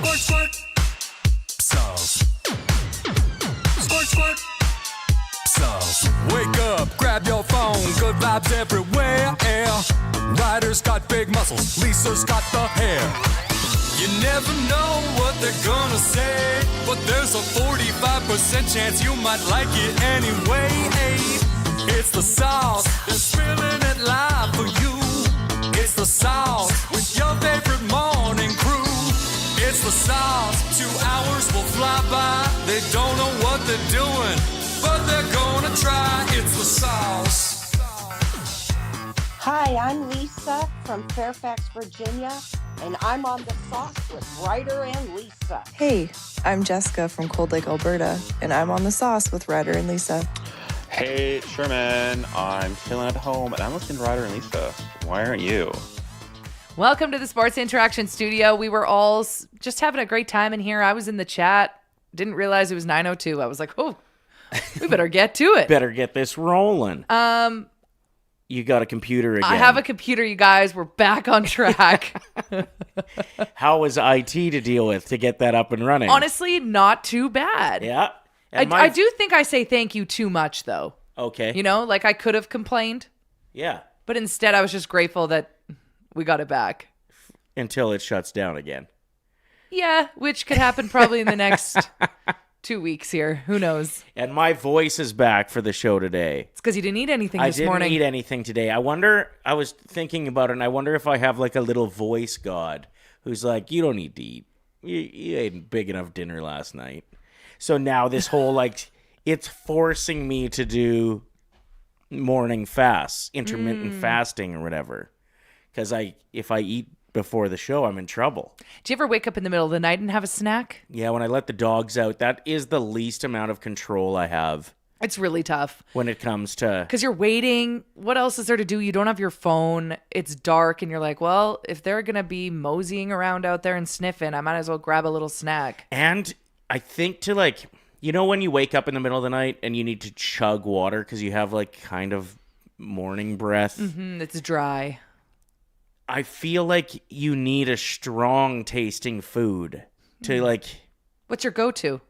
Squirt, squirt. Sauce. Squirt, squirt. Sauce. Wake up, grab your phone. Good vibes everywhere. Ryder's got big muscles. Lisa's got the hair. You never know what they're gonna say, but there's a 45% chance you might like it anyway. It's the sauce, they're spilling it live for you. It's the sauce with your favorite morning crew. It's the sauce, 2 hours will fly by. They don't know what they're doing, but they're gonna try. It's the sauce. Hi, I'm Lisa from Fairfax, Virginia, and I'm on the sauce with Ryder and Lisa. Hey, I'm Jessica from Cold Lake, Alberta, and I'm on the sauce with Ryder and Lisa. Hey, Sherman, I'm chilling at home, and I'm listening to Ryder and Lisa. Why aren't you? Welcome to the Sports Interaction Studio. We were all just having a great time in here. I was in the chat. Didn't realize it was 9:02. I was like, oh, we better get to it. Better get this rolling. You got a computer again. I have a computer, you guys. We're back on track. How was IT to deal with to get that up and running? Honestly, not too bad. Yeah. I do think I say thank you too much, though. Okay. You know, like I could have complained. Yeah. But instead, I was just grateful that we got it back. Until it shuts down again. Yeah, which could happen probably in the next 2 weeks here. Who knows? And my voice is back for the show today. It's because you didn't eat anything this morning. I didn't eat anything today. I was thinking about it, and I wonder if I have like a little voice god who's like, you don't need to eat. You ate a big enough dinner last night. So now this whole, like, it's forcing me to do morning fasts, intermittent fasting or whatever. Because if I eat before the show, I'm in trouble. Do you ever wake up in the middle of the night and have a snack? Yeah, when I let the dogs out, that is the least amount of control I have. It's really tough. When it comes to... Because you're waiting. What else is there to do? You don't have your phone. It's dark, and you're like, well, if they're going to be moseying around out there and sniffing, I might as well grab a little snack. And I think to, like... You know when you wake up in the middle of the night and you need to chug water because you have, like, kind of morning breath? Mm-hmm, it's dry. I feel like you need a strong tasting food to like... What's your go-to?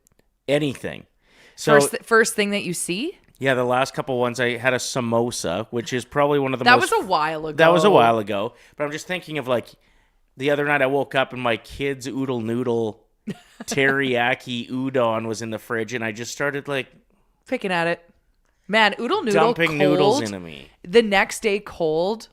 Anything. So First thing that you see? Yeah, the last couple ones I had a samosa, which is probably one of the That most... was a while ago. That was a while ago. But I'm just thinking of like the other night I woke up and my kid's oodle noodle teriyaki udon was in the fridge and I just started like... Picking at it. Man, oodle noodle dumping cold, noodles into me. The next day cold...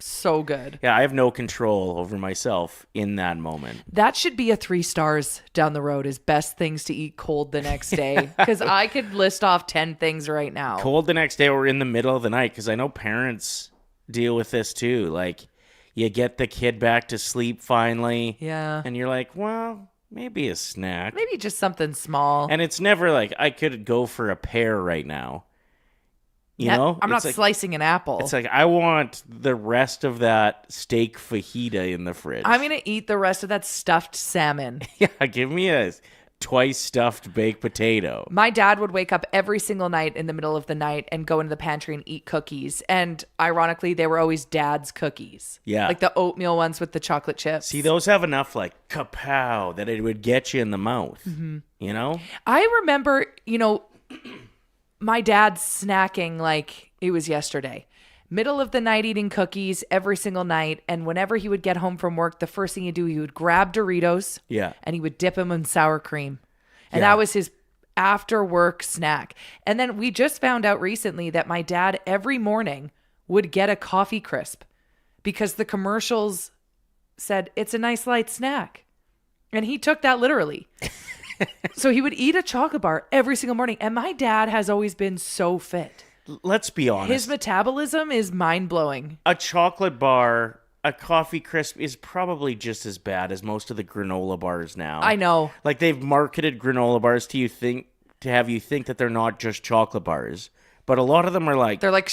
So good. Yeah, I have no control over myself in that moment. That should be a 3 stars down the road is best things to eat cold the next day. Because I could list off 10 things right now. Cold the next day or in the middle of the night. Because I know parents deal with this too. Like, you get the kid back to sleep finally. Yeah. And you're like, well, maybe a snack. Maybe just something small. And it's never like, I could go for a pear right now. You know? I'm not slicing an apple. It's like, I want the rest of that steak fajita in the fridge. I'm going to eat the rest of that stuffed salmon. Yeah, give me a twice stuffed baked potato. My dad would wake up every single night in the middle of the night and go into the pantry and eat cookies. And ironically, they were always dad's cookies. Yeah. Like the oatmeal ones with the chocolate chips. See, those have enough like kapow that it would get you in the mouth. Mm-hmm. You know? I remember, my dad's snacking like it was yesterday. Middle of the night eating cookies every single night. And whenever he would get home from work, the first thing he'd do, he would grab Doritos. Yeah. And he would dip them in sour cream. And Yeah. that was his after work snack. And then we just found out recently that my dad every morning would get a coffee crisp because the commercials said it's a nice light snack. And he took that literally. So he would eat a chocolate bar every single morning. And my dad has always been so fit. Let's be honest. His metabolism is mind-blowing. A chocolate bar, a coffee crisp is probably just as bad as most of the granola bars now. I know. Like they've marketed granola bars to have you think that they're not just chocolate bars. But a lot of them are like... They're like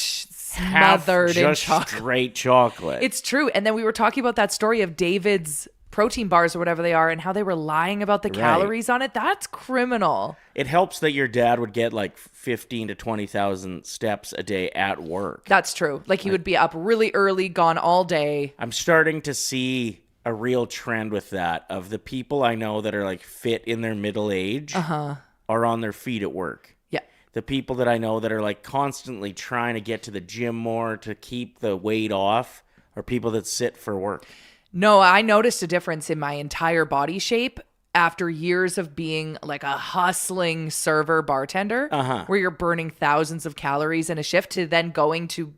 half smothered in just chocolate. Straight chocolate. It's true. And then we were talking about that story of David's protein bars or whatever they are and how they were lying about the calories on it. That's criminal. It helps that your dad would get like 15 to 20,000 steps a day at work. That's true. Like he would be up really early, gone all day. I'm starting to see a real trend with that of the people I know that are like fit in their middle age are on their feet at work. Yeah. The people that I know that are like constantly trying to get to the gym more to keep the weight off are people that sit for work. No, I noticed a difference in my entire body shape after years of being like a hustling server bartender where you're burning thousands of calories in a shift to then going to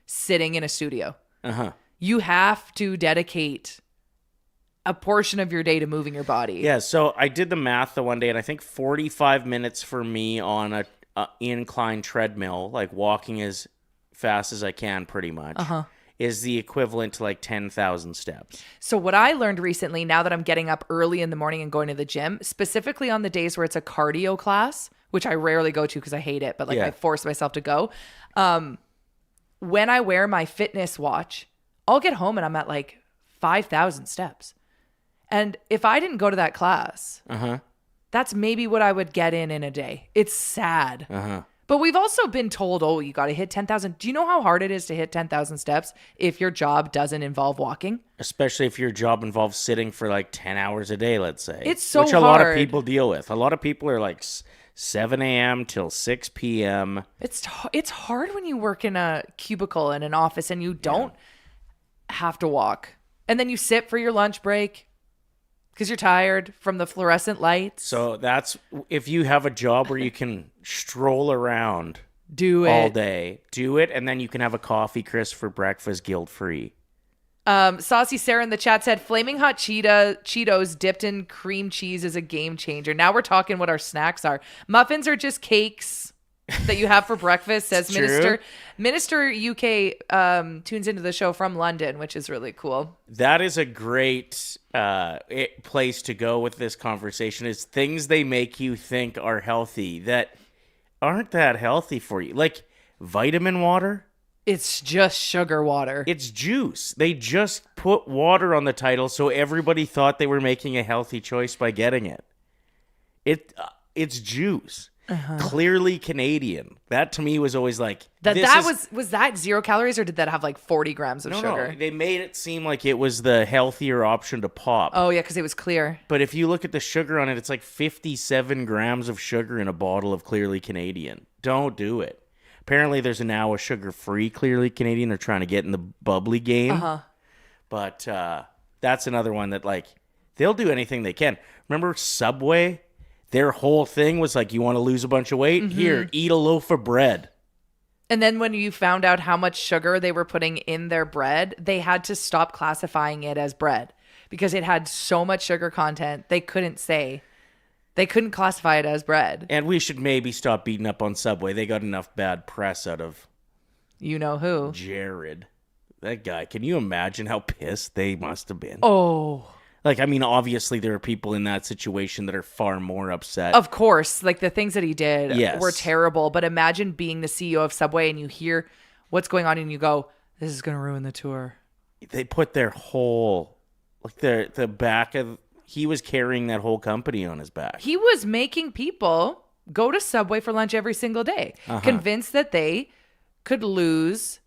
sitting in a studio. You have to dedicate a portion of your day to moving your body. Yeah, so I did the math the one day, and I think 45 minutes for me on a incline treadmill, like walking as fast as I can pretty much, is the equivalent to like 10,000 steps. So what I learned recently, now that I'm getting up early in the morning and going to the gym, specifically on the days where it's a cardio class, which I rarely go to because I hate it, but like I force myself to go. When I wear my fitness watch, I'll get home and I'm at like 5,000 steps. And if I didn't go to that class, that's maybe what I would get in a day. It's sad. But we've also been told, oh, you got to hit 10,000. Do you know how hard it is to hit 10,000 steps if your job doesn't involve walking? Especially if your job involves sitting for like 10 hours a day, let's say. It's so which hard. a lot of people deal with. A lot of people are like 7 a.m. till 6 p.m. It's hard when you work in a cubicle in an office and you don't have to walk. And then you sit for your lunch break because you're tired from the fluorescent lights. So that's, if you have a job where you can stroll around do it all day, do it, and then you can have a coffee crisp for breakfast guilt-free. Saucy Sarah in the chat said, Flaming Hot Cheetos dipped in cream cheese is a game changer. Now we're talking what our snacks are. Muffins are just cakes that you have for breakfast, says Minister. Minister UK tunes into the show from London, which is really cool. That is a great place to go with this conversation, is things they make you think are healthy that aren't that healthy for you. Like vitamin water. It's just sugar water. It's juice. They just put water on the title so everybody thought they were making a healthy choice by getting it. It's juice. Clearly Canadian. That to me was always like was that 0 calories, or did that have like 40 grams of sugar? No, they made it seem like it was the healthier option to pop. Oh yeah, because it was clear. But if you look at the sugar on it, it's like 57 grams of sugar in a bottle of Clearly Canadian. Don't do it. Apparently there's now a sugar-free Clearly Canadian. They're trying to get in the bubbly game. But that's another one that like they'll do anything they can. Remember Subway? Their whole thing was like, you want to lose a bunch of weight? Here, eat a loaf of bread. And then when you found out how much sugar they were putting in their bread, they had to stop classifying it as bread because it had so much sugar content. They couldn't classify it as bread. And we should maybe stop beating up on Subway. They got enough bad press out of you know who? Jared. That guy. Can you imagine how pissed they must have been? Oh. Like, I mean, obviously there are people in that situation that are far more upset. Of course. Like, the things that he did were terrible. But imagine being the CEO of Subway and you hear what's going on and you go, this is going to ruin the tour. They put their whole, like, the back of, he was carrying that whole company on his back. He was making people go to Subway for lunch every single day, convinced that they could lose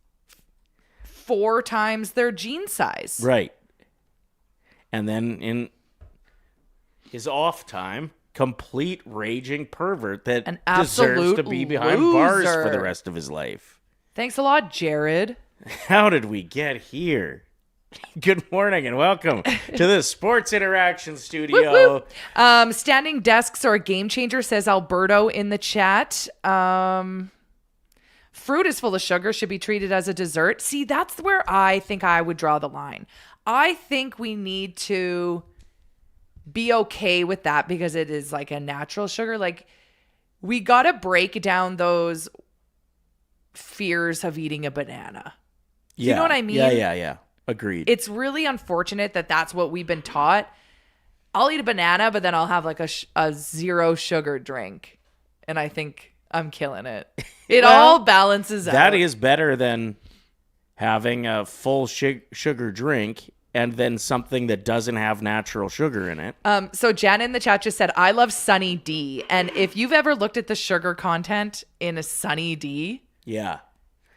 4 times their jean size. Right. And then in his off time, complete raging pervert that deserves to be behind bars for the rest of his life. Thanks a lot, Jared. How did we get here? Good morning and welcome to the Sports Interaction Studio. Standing desks are a game changer, says Alberto in the chat. Fruit is full of sugar, should be treated as a dessert. See, that's where I think I would draw the line. I think we need to be okay with that because it is like a natural sugar. Like, we got to break down those fears of eating a banana. You know what I mean? Yeah. Agreed. It's really unfortunate that that's what we've been taught. I'll eat a banana, but then I'll have like a 0 sugar drink. And I think I'm killing it. It all balances out. That is better than having a full sugar drink and then something that doesn't have natural sugar in it. So Jan in the chat just said, I love Sunny D. And if you've ever looked at the sugar content in a Sunny D. Yeah.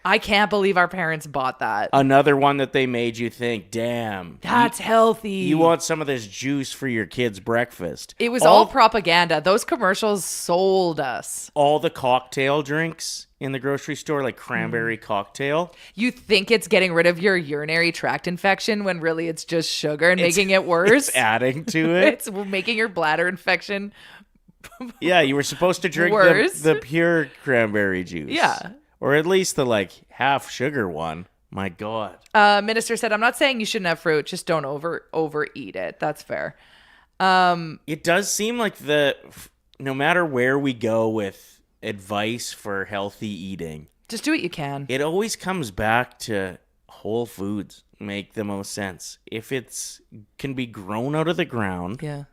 I can't believe our parents bought that. Another one that they made you think, damn. That's healthy. You want some of this juice for your kid's breakfast. It was all propaganda. Those commercials sold us. All the cocktail drinks in the grocery store, like cranberry cocktail. You think it's getting rid of your urinary tract infection when really it's just sugar and making it worse. It's adding to it. It's making your bladder infection Yeah, you were supposed to drink the pure cranberry juice. Yeah. Or at least the like half sugar one. My God. Minister said, I'm not saying you shouldn't have fruit, just don't overeat it. That's fair. It does seem like no matter where we go with advice for healthy eating, just do what you can. it always comes back to whole foods make the most sense. If can be grown out of the ground, Yeah.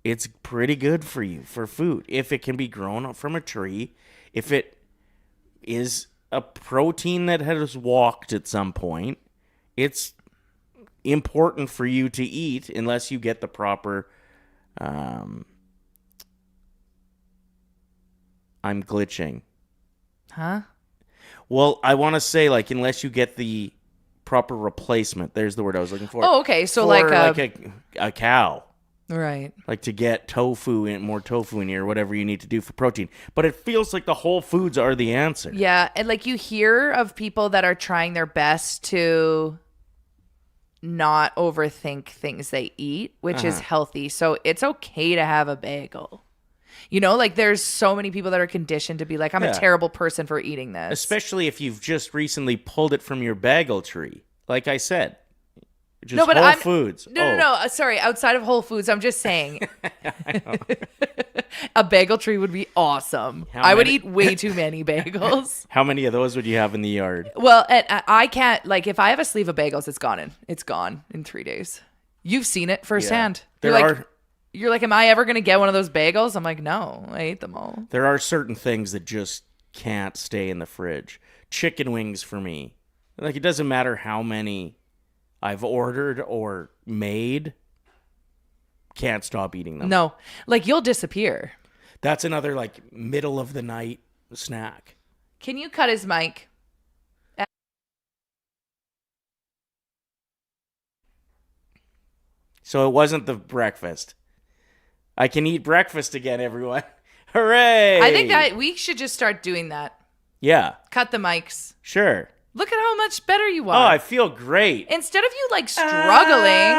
it's pretty good for you for food. If it can be grown from a tree, if it is a protein that has walked at some point, it's important for you to eat unless you get the proper I'm glitching. Huh? Well, I want to say like unless you get the proper replacement. There's the word I was looking for. Oh, okay. So For like a cow. right. Like to get more tofu in here, whatever you need to do for protein. But it feels like the whole foods are the answer. Yeah, and like you hear of people that are trying their best to not overthink things they eat, which is healthy. So it's okay to have a bagel. You know, like there's so many people that are conditioned to be like, I'm a terrible person for eating this. Especially if you've just recently pulled it from your bagel tree. Like I said. Just No, but Whole Foods. No. Sorry. Outside of Whole Foods, I'm just saying a bagel tree would be awesome. I would eat way too many bagels. How many of those would you have in the yard? Well, and I can't, like, if I have a sleeve of bagels, it's gone in 3 days. You've seen it firsthand. You're like, am I ever going to get one of those bagels? I'm like, no, I ate them all. There are certain things that just can't stay in the fridge. Chicken wings for me. Like, it doesn't matter how many I've ordered or made, can't stop eating them. No, like you'll disappear. That's another like middle of the night snack. Can you cut his mic? So it wasn't the breakfast. I can eat breakfast again, everyone. Hooray! I think that we should just start doing that. Yeah. Cut the mics. Sure. Look at how much better you Oh, are. I feel great. Instead of you like struggling,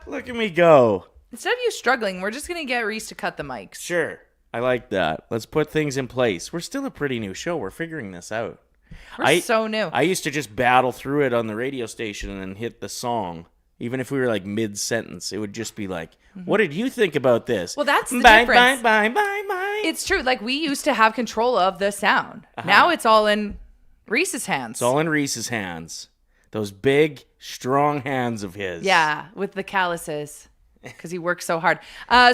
Look at me go. instead of you struggling, we're just going to get Reese to cut the mics. Sure. I like that. Let's put things in place. We're still a pretty new show. We're figuring this out. We're so new. I used to just battle through it on the radio station and then hit the song. Even if we were like mid-sentence, it would just be like, what did you think about this? Well, that's the bye, difference. Bye. It's true. Like we used to have control of the sound. Now it's all in Reese's hands. It's all in Reese's hands. Those big, strong hands of his. Yeah, with the calluses. Because he works so hard.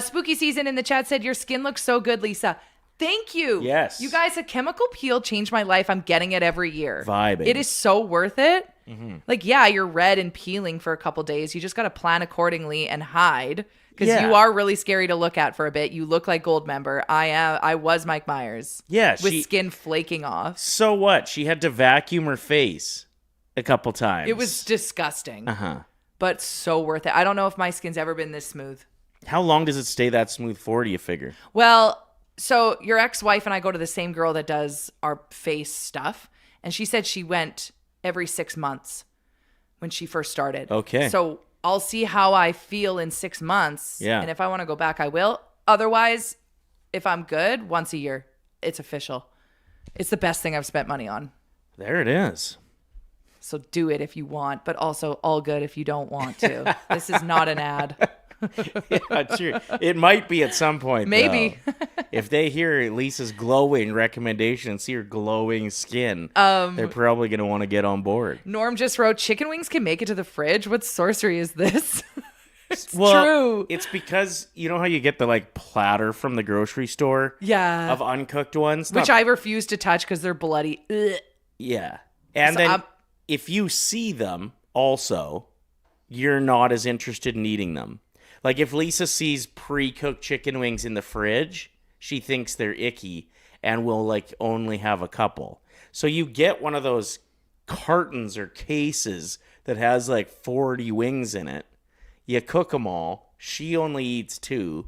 Spooky Season in the chat said, your skin looks so good, Lisa. Thank you. Yes. You guys, a chemical peel changed my life. I'm getting it every year. Vibing. It is so worth it. Mm-hmm. Like, yeah, you're red and peeling for a couple days. You just got to plan accordingly and hide. Because you are really scary to look at for a bit. You look like Goldmember. I was Mike Myers. Yeah. With skin flaking off. So what? She had to vacuum her face a couple times. It was disgusting. Uh-huh. But so worth it. I don't know if my skin's ever been this smooth. How long does it stay that smooth for, do you figure? Well, so your ex-wife and I go to the same girl that does our face stuff. And she said she went every 6 months when she first started. Okay. So I'll see how I feel in 6 months. Yeah. And if I want to go back, I will. Otherwise, if I'm good, once a year. It's official. It's the best thing I've spent money on. There it is. So do it if you want, but also all good if you don't want to. This is not an ad. Yeah, true. It might be at some point. Maybe. If they hear Lisa's glowing recommendation and see her glowing skin, they're probably going to want to get on board. Norm just wrote, chicken wings can make it to the fridge. What sorcery is this? It's true. It's because you know how you get the like platter from the grocery store? Yeah. Of uncooked ones? Which I refuse to touch because they're bloody. Ugh. Yeah. And So then if you see them also, you're not as interested in eating them. Like if Lisa sees pre-cooked chicken wings in the fridge, she thinks they're icky and will like only have a couple. So you get one of those cartons or cases that has like 40 wings in it. You cook them all. She only eats 2.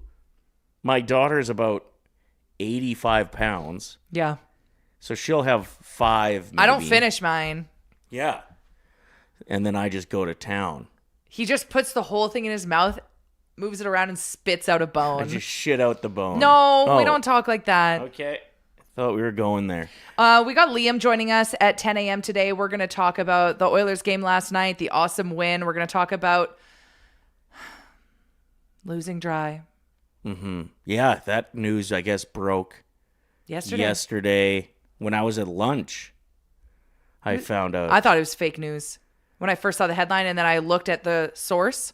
My daughter's about 85 pounds. Yeah. So she'll have 5. Maybe. I don't finish mine. Yeah. And then I just go to town. He just puts the whole thing in his mouth, moves it around, and spits out a bone. I just shit out the bone. No, we don't talk like that. Okay. Thought we were going there. We got Liam joining us at 10 a.m. today. We're going to talk about the Oilers game last night, the awesome win. We're going to talk about losing Dry. Mm-hmm. Yeah, that news, I guess, broke yesterday when I was at lunch. I found out. I thought it was fake news when I first saw the headline, and then I looked at the source,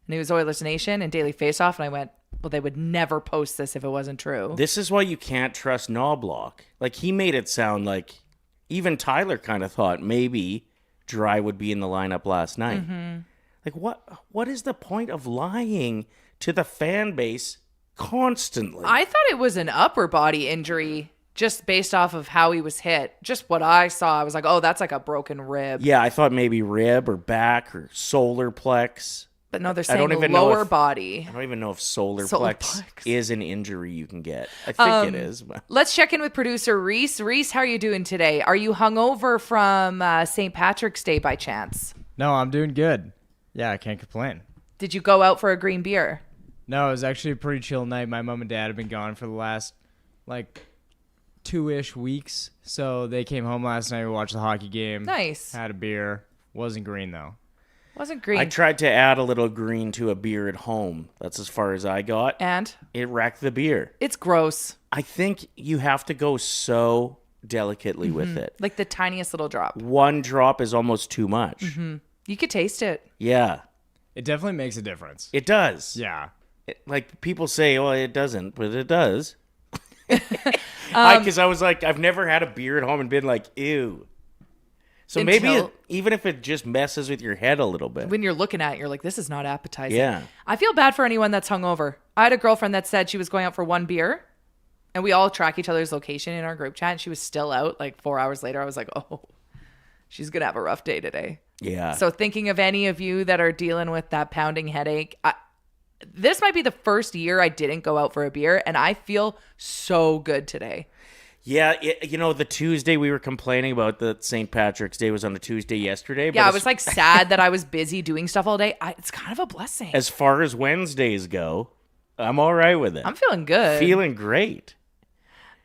and it was Oilers Nation and Daily Faceoff, and I went, well, they would never post this if it wasn't true. This is why you can't trust Knobloch. Like, he made it sound like even Tyler kind of thought maybe Dry would be in the lineup last night. Mm-hmm. Like, what is the point of lying to the fan base constantly? I thought it was an upper body injury just based off of how he was hit. Just what I saw, I was like, oh, that's like a broken rib. Yeah, I thought maybe rib or back or solar plex. But no, they're saying lower body. I don't even know if solar plex is an injury you can get. I think it is. But. Let's check in with producer Reese. Reese, how are you doing today? Are you hungover from St. Patrick's Day by chance? No, I'm doing good. Yeah, I can't complain. Did you go out for a green beer? No, it was actually a pretty chill night. My mom and dad have been gone for the last, 2-ish weeks. So they came home last night. We watched the hockey game. Nice. Had a beer. Wasn't green, though. Wasn't green. I tried to add a little green to a beer at home. That's as far as I got. And? It wrecked the beer. It's gross. I think you have to go so delicately with it. Like the tiniest little drop. One drop is almost too much. Mm-hmm. You could taste it. Yeah. It definitely makes a difference. It does. Yeah. Like people say, well, it doesn't, but it does. Because I was like, I've never had a beer at home and been like, ew. So maybe even if it just messes with your head a little bit. When you're looking at it, you're like, this is not appetizing. Yeah. I feel bad for anyone that's hungover. I had a girlfriend that said she was going out for one beer, and we all track each other's location in our group chat, and she was still out 4 hours later. I was like, oh, she's going to have a rough day today. Yeah. So thinking of any of you that are dealing with that pounding headache, this might be the first year I didn't go out for a beer, and I feel so good today. Yeah, the Tuesday we were complaining about that St. Patrick's Day was on a Tuesday yesterday. Yeah, I was sad that I was busy doing stuff all day. It's kind of a blessing. As far as Wednesdays go, I'm all right with it. I'm feeling good. Feeling great.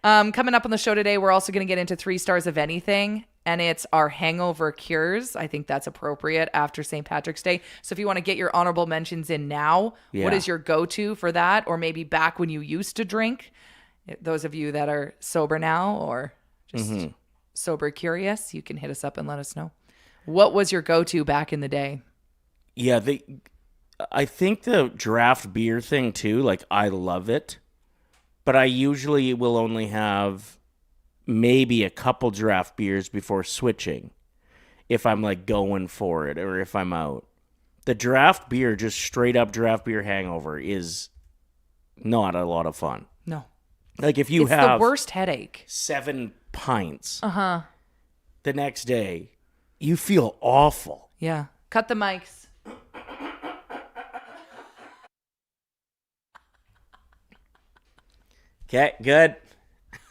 Coming up on the show today, we're also going to get into 3 stars of anything, and it's our hangover cures. I think that's appropriate after St. Patrick's Day. So if you want to get your honorable mentions in now, what is your go-to for that? Or maybe back when you used to drink? Those of you that are sober now or just sober curious, you can hit us up and let us know. What was your go-to back in the day? Yeah, I think the draft beer thing too, I love it. But I usually will only have maybe a couple draft beers before switching if I'm going for it or if I'm out. The draft beer, just straight up draft beer hangover is not a lot of fun. No. If you it's have the worst headache. 7 pints the next day, you feel awful. Yeah. Cut the mics. Okay, good.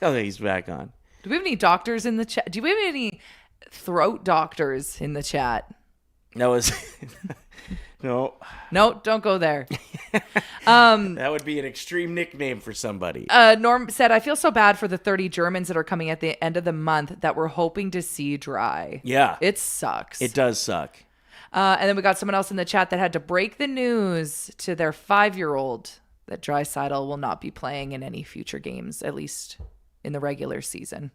Oh, he's back on. Do we have any doctors in the chat? Do we have any throat doctors in the chat? That was... No. No, don't go there. That would be an extreme nickname for somebody. Norm said, I feel so bad for the 30 Germans that are coming at the end of the month that we're hoping to see Dry. Yeah. It sucks. It does suck. And then we got someone else in the chat that had to break the news to their 5-year-old that Draisaitl will not be playing in any future games, at least in the regular season.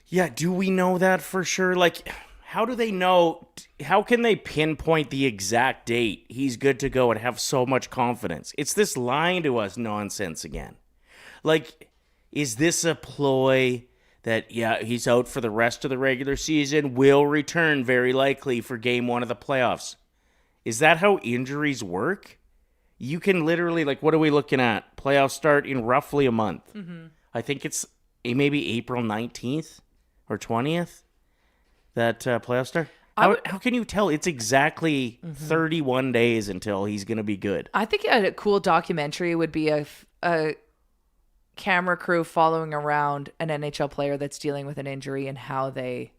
Yeah, do we know that for sure? How do they know? How can they pinpoint the exact date he's good to go and have so much confidence? It's this lying to us nonsense again. Is this a ploy that, he's out for the rest of the regular season, will return very likely for game 1 of the playoffs? Is that how injuries work? You can literally, what are we looking at? Playoffs start in roughly a month. Mm-hmm. I think it's maybe April 19th or 20th. That playoff start. How can you tell? It's exactly 31 days until he's going to be good. I think a cool documentary would be a camera crew following around an NHL player that's dealing with an injury and how they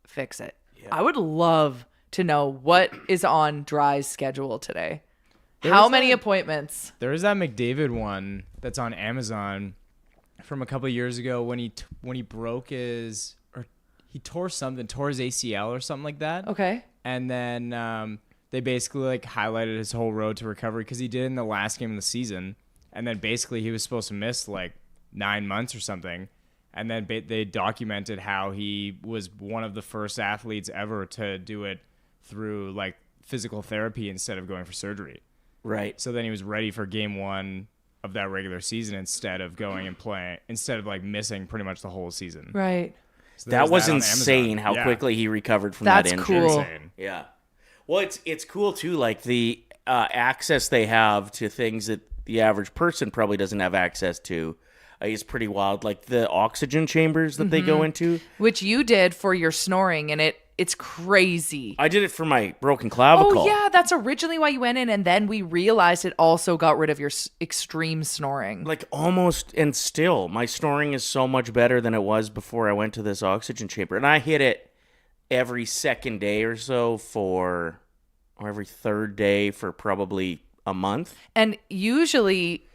fix it. Yeah. I would love to know what is on Dry's schedule today. How many appointments? There is that McDavid one that's on Amazon from a couple of years ago when he broke his, or he tore his ACL or something like that. Okay. And then they basically like highlighted his whole road to recovery because he did in the last game of the season. And then basically he was supposed to miss like 9 months or something. And then they documented how he was one of the first athletes ever to do it through like physical therapy instead of going for surgery. Right. So then he was ready for game 1 of that regular season instead of going and playing, instead of like missing pretty much the whole season. Right. So that was on insane Amazon. how quickly he recovered from that injury. That's cool. Insane. Yeah. Well, it's cool too, like the access they have to things that the average person probably doesn't have access to is pretty wild. Like the oxygen chambers that they go into. Which you did for your snoring, and it's crazy. I did it for my broken clavicle. Oh, yeah, that's originally why you went in, and then we realized it also got rid of your extreme snoring. Like almost, and still, my snoring is so much better than it was before I went to this oxygen chamber. And I hit it every second day or so or every third day for probably a month. And usually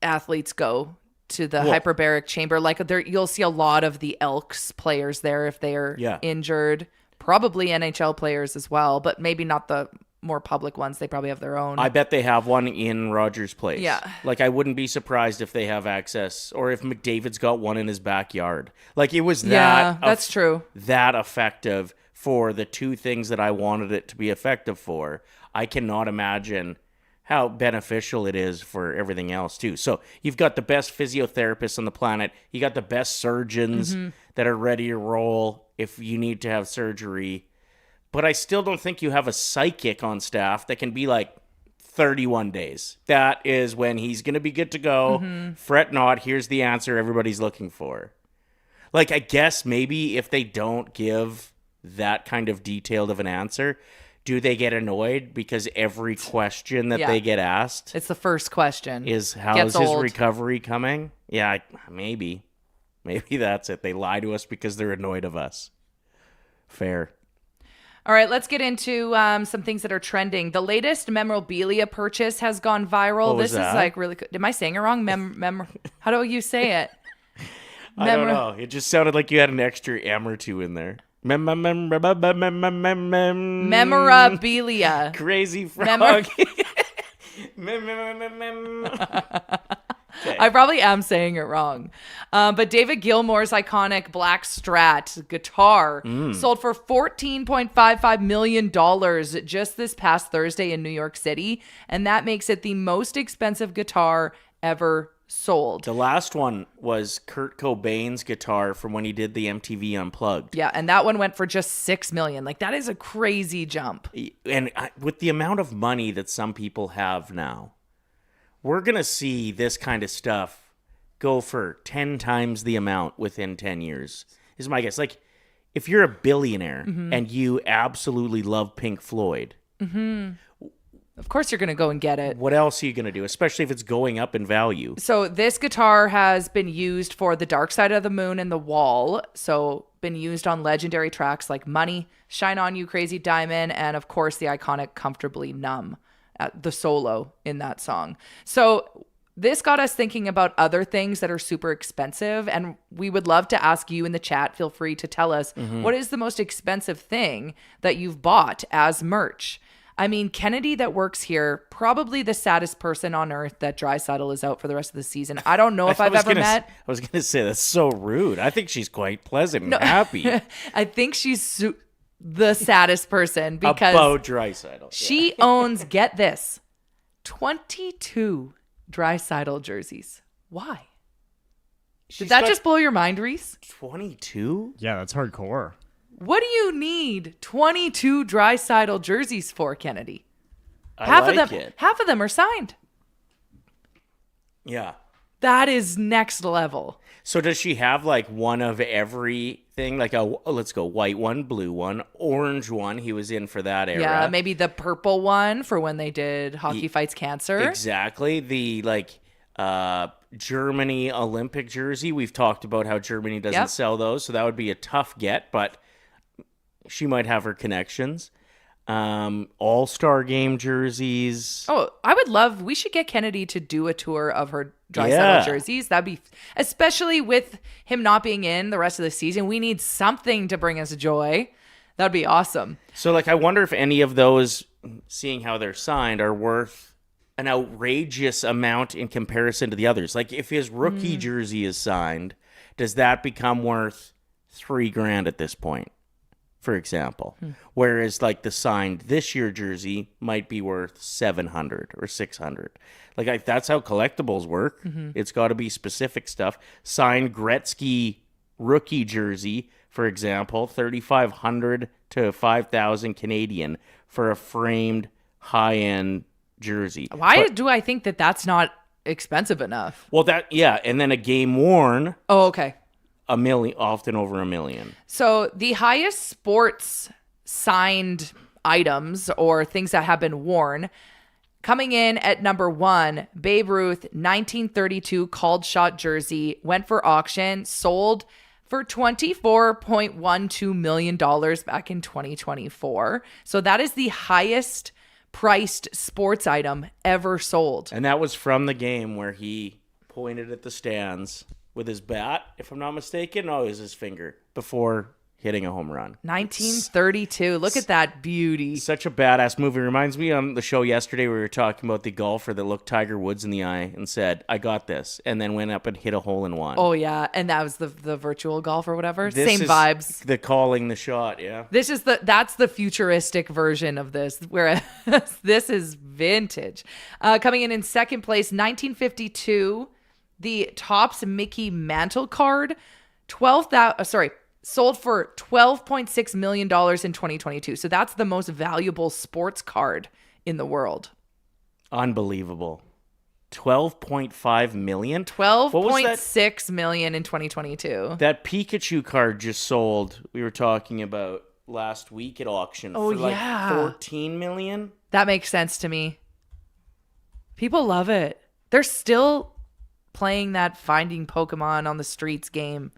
athletes go to the hyperbaric chamber. Like you'll see a lot of the Elks players there if they are injured. Probably NHL players as well, but maybe not the more public ones. They probably have their own. I bet they have one in Rogers Place. Yeah. Like I wouldn't be surprised if they have access, or if McDavid's got one in his backyard. Like it was that. Yeah, that's true. That effective for the two things that I wanted it to be effective for. I cannot imagine how beneficial it is for everything else too. So you've got the best physiotherapists on the planet. You got the best surgeons that are ready to roll if you need to have surgery. But I still don't think you have a psychic on staff that can be like 31 days. That is when he's going to be good to go. Fret not. Here's the answer everybody's looking for. Like, I guess maybe if they don't give that kind of detailed of an answer, do they get annoyed because every question that they get asked, it's the first question, is how's his recovery coming? Yeah, maybe that's it. They lie to us because they're annoyed of us. Fair. All right, let's get into some things that are trending. The latest memorabilia purchase has gone viral. This is like really good. Am I saying it wrong? How do you say it? I don't know. It just sounded like you had an extra M or two in there. Memorabilia. Crazy frog. Okay. I probably am saying it wrong. But David Gilmour's iconic black Strat guitar sold for $14.55 million just this past Thursday in New York City. And that makes it the most expensive guitar ever sold. The last one was Kurt Cobain's guitar from when he did the MTV Unplugged. Yeah, and that one went for just $6 million. Like, that is a crazy jump. And with the amount of money that some people have now, we're going to see this kind of stuff go for 10 times the amount within 10 years, is my guess. Like, if you're a billionaire and you absolutely love Pink Floyd, of course you're going to go and get it. What else are you going to do, especially if it's going up in value? So this guitar has been used for The Dark Side of the Moon and The Wall. So been used on legendary tracks like Money, Shine On You, Crazy Diamond, and of course the iconic Comfortably Numb, the solo in that song. So this got us thinking about other things that are super expensive, and we would love to ask you in the chat. Feel free to tell us what is the most expensive thing that you've bought as merch. I mean, Kennedy that works here, probably the saddest person on earth that Draisaitl is out for the rest of the season. I don't know if I've ever met. I was going to say, that's so rude. I think she's quite pleasant and happy. I think she's the saddest person because about Draisaitl. She owns, get this, 22 Draisaitl jerseys. Why? Did that just blow your mind, Reese? 22? Yeah, that's hardcore. What do you need 22 Draisaitl jerseys for, Kennedy? Half of them are signed. Yeah. That is next level. So does she have like one of everything? Like let's go white one, blue one, orange one. He was in for that era. Yeah, maybe the purple one for when they did Hockey Fights Cancer. Exactly. The Germany Olympic jersey. We've talked about how Germany doesn't sell those, so that would be a tough get, but she might have her connections. All-Star game jerseys. Oh, we should get Kennedy to do a tour of her Draisaitl jerseys. That'd be, especially with him not being in the rest of the season, we need something to bring us joy. That'd be awesome. So, I wonder if any of those, seeing how they're signed, are worth an outrageous amount in comparison to the others. Like, if his rookie jersey is signed, does that become worth $3,000 at this point? For example, whereas the signed this year jersey might be worth $700 or $600. That's how collectibles work. It's got to be specific stuff. Signed Gretzky rookie jersey, for example, $3,500 to $5,000 Canadian for a framed high-end jersey. Why do I think that that's not expensive enough? Well, and then a game worn. Oh, okay. $1 million, often over $1 million. So the highest sports signed items or things that have been worn, coming in at number 1, Babe Ruth 1932 called shot jersey, went for auction, sold for $24.12 million back in 2024. So that is the highest priced sports item ever sold. And that was from the game where he pointed at the stands with his bat, if I'm not mistaken. No, it was his finger before hitting a home run. 1932. Look at that beauty. Such a badass movie. Reminds me on the show yesterday we were talking about the golfer that looked Tiger Woods in the eye and said, "I got this," and then went up and hit a hole in one. Oh, yeah. And that was the virtual golf or whatever. Same vibes. The calling the shot, yeah. That's the futuristic version of this, whereas this is vintage. Coming in second place, 1952. The Topps Mickey Mantle card, sold for $12.6 million in 2022. So that's the most valuable sports card in the world. Unbelievable. $12.5 million? $12.6 million in 2022. That Pikachu card just sold, we were talking about last week at auction. Oh, for yeah. $14 million? That makes sense to me. People love it. They're still playing that finding Pokemon on the streets game.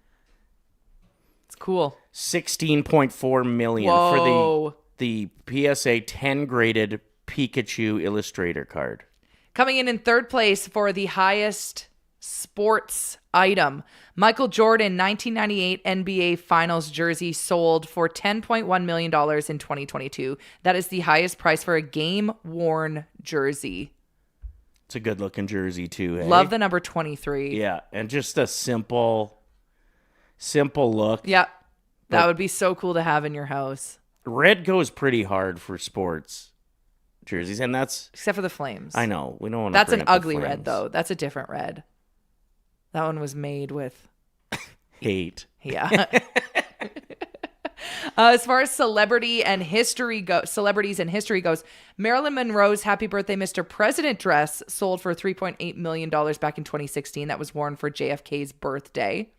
It's cool. $16.4 million for the PSA 10 graded Pikachu Illustrator card. Coming in third place for the highest sports item, Michael Jordan 1998 NBA Finals jersey sold for $10.1 million in 2022. That is the highest price for a game-worn jersey. It's a good-looking jersey, too. Hey? Love the number 23. Yeah, and just a simple look. Yeah, that would be so cool to have in your house. Red goes pretty hard for sports jerseys, and that's... Except for the Flames. I know. We don't want to That's bring an up the ugly red, Flames. though. That's a different red. That one was made with... hate. Yeah. As far as celebrities and history goes, Marilyn Monroe's Happy Birthday, Mr. President dress sold for $3.8 million back in 2016. That was worn for JFK's birthday.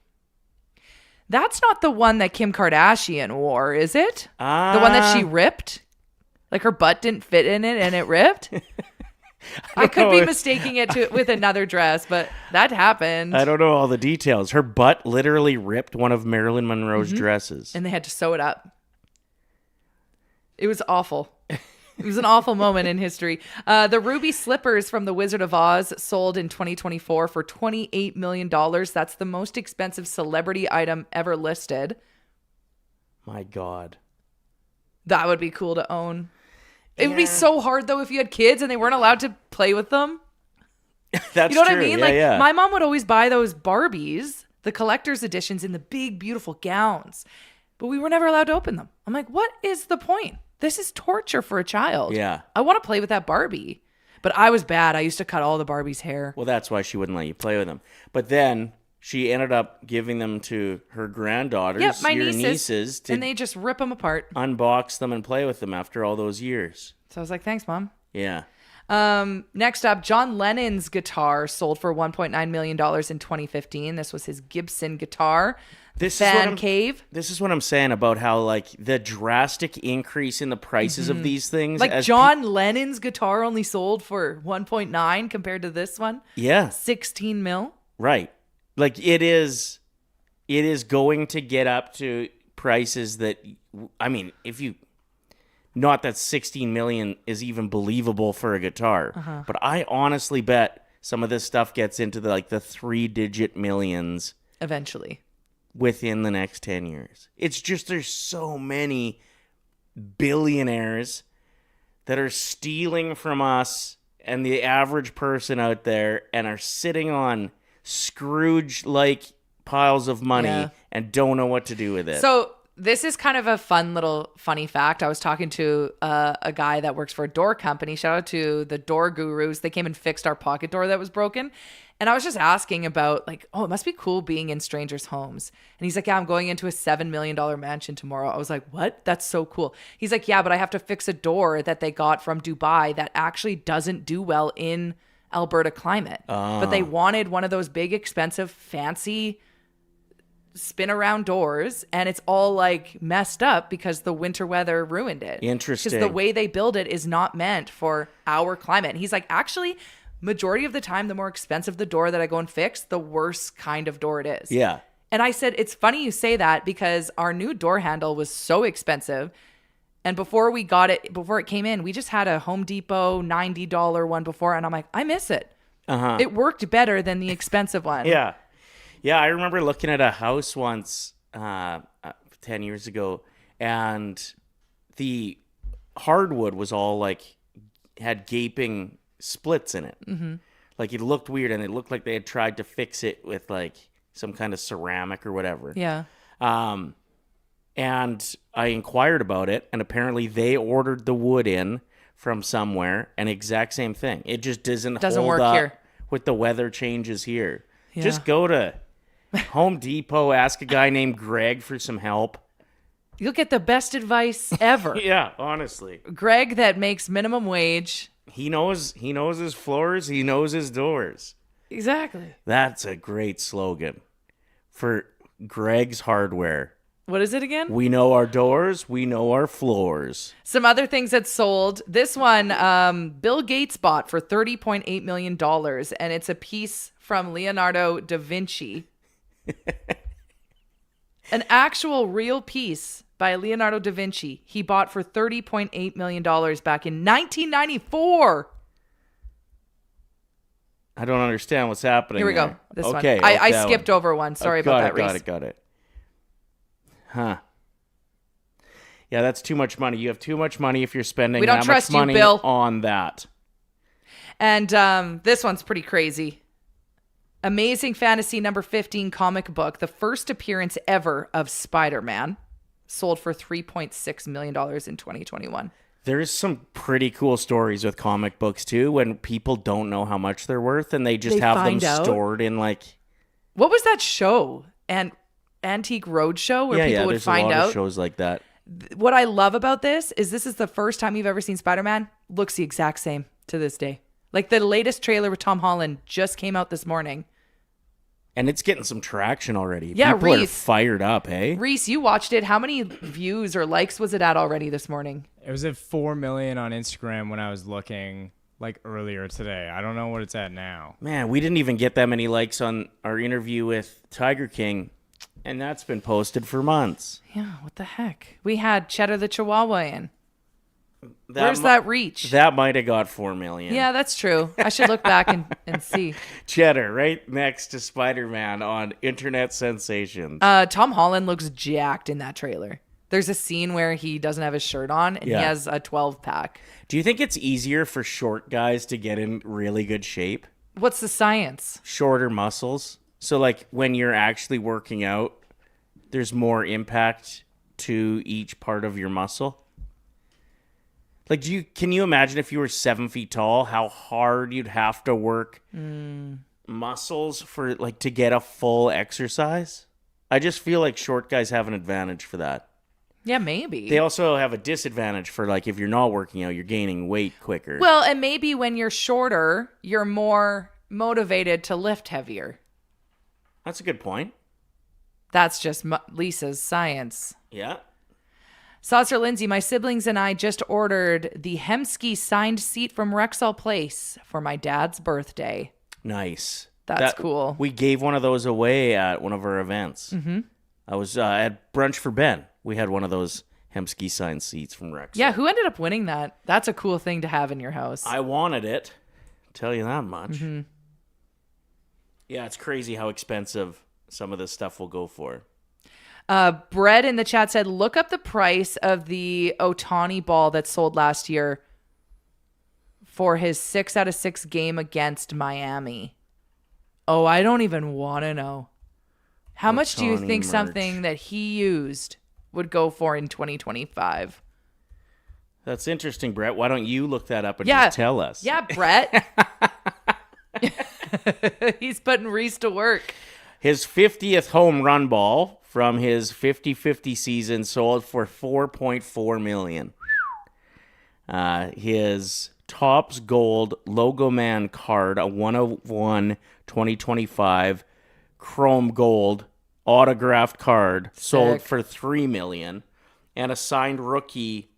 That's not the one that Kim Kardashian wore, is it? The one that she ripped? Like her butt didn't fit in it and it ripped? I could be mistaking it with another dress, but that happened. I don't know all the details. Her butt literally ripped one of Marilyn Monroe's dresses. And they had to sew it up. It was awful. It was an awful moment in history. The ruby slippers from The Wizard of Oz sold in 2024 for $28 million. That's the most expensive celebrity item ever listed. My God. That would be cool to own. It would be so hard, though, if you had kids and they weren't allowed to play with them. That's you know what true. I mean? Yeah, my mom would always buy those Barbies, the collector's editions in the big, beautiful gowns. But we were never allowed to open them. I'm like, what is the point? This is torture for a child. Yeah. I want to play with that Barbie. But I was bad. I used to cut all the Barbie's hair. Well, that's why she wouldn't let you play with them. But then she ended up giving them to her granddaughters, my your nieces, to and they just rip them apart. unbox them and play with them after all those years. So I was like, thanks, Mom. Yeah. Next up, John Lennon's guitar sold for $1.9 million in 2015. This was his Gibson guitar. Cave. This is what I'm saying about how like the drastic increase in the prices of these things. Like John Lennon's guitar only sold for 1.9 compared to this one. Yeah. 16 mil. Right. Like it is going to get up to prices that, I mean, not that 16 million is even believable for a guitar, but I honestly bet some of this stuff gets into the 3-digit millions Eventually. within the next 10 years. It's just there's so many billionaires that are stealing from us and the average person out there and are sitting on Scrooge-like piles of money and don't know what to do with it. So this is kind of a fun little funny fact. I was talking to a guy that works for a door company. Shout out to the door gurus. They came and fixed our pocket door that was broken. And I was just asking about it must be cool being in strangers' homes. And he's like, yeah, I'm going into a $7 million mansion tomorrow. I was like, what? That's so cool. He's like, yeah, but I have to fix a door that they got from Dubai that actually doesn't do well in Alberta climate. But they wanted one of those big, expensive, fancy spin around doors, and it's all messed up because the winter weather ruined it. Interesting. Because the way they build it is not meant for our climate. And he's like, actually, majority of the time, the more expensive the door that I go and fix, the worse kind of door it is. Yeah. And I said, it's funny you say that because our new door handle was so expensive. And before it came in, we just had a Home Depot $90 one before. And I'm like, I miss it. It worked better than the expensive one. Yeah. Yeah, I remember looking at a house once 10 years ago, and the hardwood was all had gaping splits in it. Mm-hmm. It looked weird, and it looked like they had tried to fix it with some kind of ceramic or whatever. Yeah. And I inquired about it, and apparently they ordered the wood in from somewhere, and exact same thing. It just doesn't hold work up here with the weather changes here. Yeah. Just go to Home Depot, ask a guy named Greg for some help. You'll get the best advice ever. Yeah, honestly. Greg that makes minimum wage. He knows his floors, he knows his doors. Exactly. That's a great slogan for Greg's Hardware. What is it again? We know our doors, we know our floors. Some other things that sold. This one, Bill Gates bought for $30.8 million, and it's a piece from Leonardo da Vinci. An actual real piece by Leonardo da Vinci. He bought for $30.8 million back in 1994. I don't understand what's happening. Here we there. go. This Okay, one. I that skipped one. over one. Sorry about that, Reese. Got it. Huh. Yeah, that's too much money. You have too much money if you're spending We don't that trust much you, money Bill. on that. And this one's pretty crazy. Amazing Fantasy number 15 comic book, the first appearance ever of Spider-Man, sold for $3.6 million in 2021. There's some pretty cool stories with comic books, too, when people don't know how much they're worth and they just have them stored in What was that show? And Antique Roadshow where people would find there's a lot out? of shows like that. What I love about this is the first time you've ever seen Spider-Man. Looks the exact same to this day. The latest trailer with Tom Holland just came out this morning. And it's getting some traction already. Yeah, people Reese. are fired up, hey? Reese, you watched it. How many views or likes was it at already this morning? It was at 4 million on Instagram when I was looking earlier today. I don't know what it's at now. Man, we didn't even get that many likes on our interview with Tiger King, and that's been posted for months. Yeah, what the heck? We had Cheddar the Chihuahua in. Where's that reach? That might have got 4 million. Yeah, that's true. I should look back and see. Cheddar, right next to Spider-Man on Internet Sensations. Tom Holland looks jacked in that trailer. There's a scene where he doesn't have his shirt on and he has a 12-pack. Do you think it's easier for short guys to get in really good shape? What's the science? Shorter muscles. So when you're actually working out, there's more impact to each part of your muscle. Can you imagine if you were 7 feet tall, how hard you'd have to work muscles for to get a full exercise? I just feel like short guys have an advantage for that. Yeah, maybe. They also have a disadvantage for like if you're not working out, you're gaining weight quicker. Well, and maybe when you're shorter, you're more motivated to lift heavier. That's a good point. That's just Lisa's science. Yeah. Saucer Lindsay, my siblings and I just ordered the Hemsky signed seat from Rexall Place for my dad's birthday. Nice. That's cool. We gave one of those away at one of our events. Mm-hmm. I was at Brunch for Ben. We had one of those Hemsky signed seats from Rexall. Yeah, who ended up winning that? That's a cool thing to have in your house. I wanted it. Tell you that much. Mm-hmm. Yeah, it's crazy how expensive some of this stuff will go for. Brett in the chat said, look up the price of the Ohtani ball that sold last year for his 6 out of 6 game against Miami. Oh, I don't even want to know. How much do you think something that he used would go for in 2025? That's interesting, Brett. Why don't you look that up and just tell us? Yeah, Brett. He's putting Reese to work. His 50th home run ball from his 50-50 season sold for $4.4 million. His Topps Gold Logo Man card, a 101 2025 Chrome Gold autographed card, sold for $3 million. And a signed rookie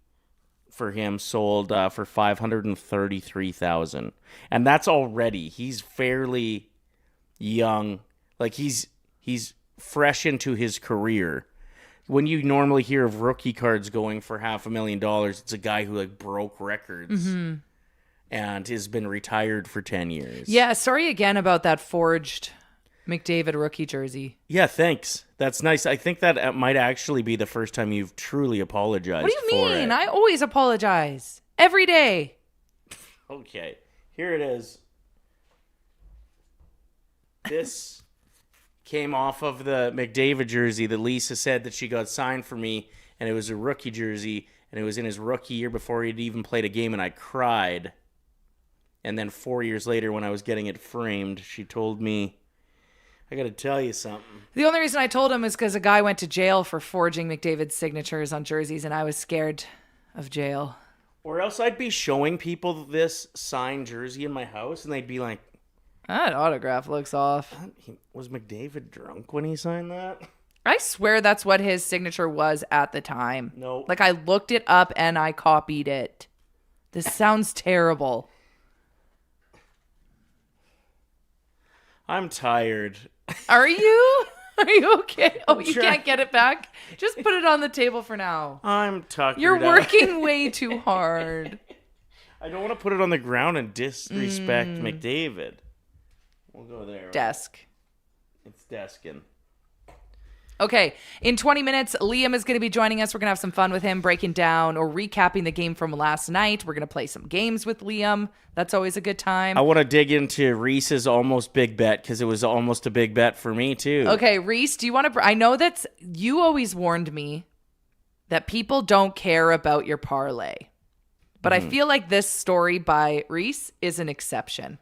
for him sold for $533,000. And that's already, he's fairly young. Like he's fresh into his career. When you normally hear of rookie cards going for $500,000, it's a guy who like broke records and has been retired for 10 years. Yeah, sorry again about that forged McDavid rookie jersey. Yeah, thanks. That's nice. I think that might actually be the first time you've truly apologized. What do you mean? It. I always apologize. Every day. Okay, here it is. This came off of the McDavid jersey that Lisa said that she got signed for me, and it was a rookie jersey, and it was in his rookie year before he'd even played a game, and I cried. And then 4 years later, when I was getting it framed, she told me, I got to tell you something. The only reason I told him is because a guy went to jail for forging McDavid's signatures on jerseys, and I was scared of jail. Or else I'd be showing people this signed jersey in my house, and they'd be like, that autograph looks off. Was McDavid drunk when he signed that? I swear that's what his signature was at the time. No. Like I looked it up and I copied it. This sounds terrible. I'm tired. Are you? Are you okay? Oh, you can't get it back? Just put it on the table for now. I'm tuckered You're out. working way too hard. I don't want to put it on the ground and disrespect McDavid. We'll go there. Desk. It's desking. Okay, in 20 minutes, Liam is going to be joining us. We're going to have some fun with him, breaking down or recapping the game from last night. We're going to play some games with Liam. That's always a good time. I want to dig into Reese's almost big bet because it was almost a big bet for me, too. Okay, Reese, do you want to... I know that you always warned me that people don't care about your parlay. But I feel like this story by Reese is an exception.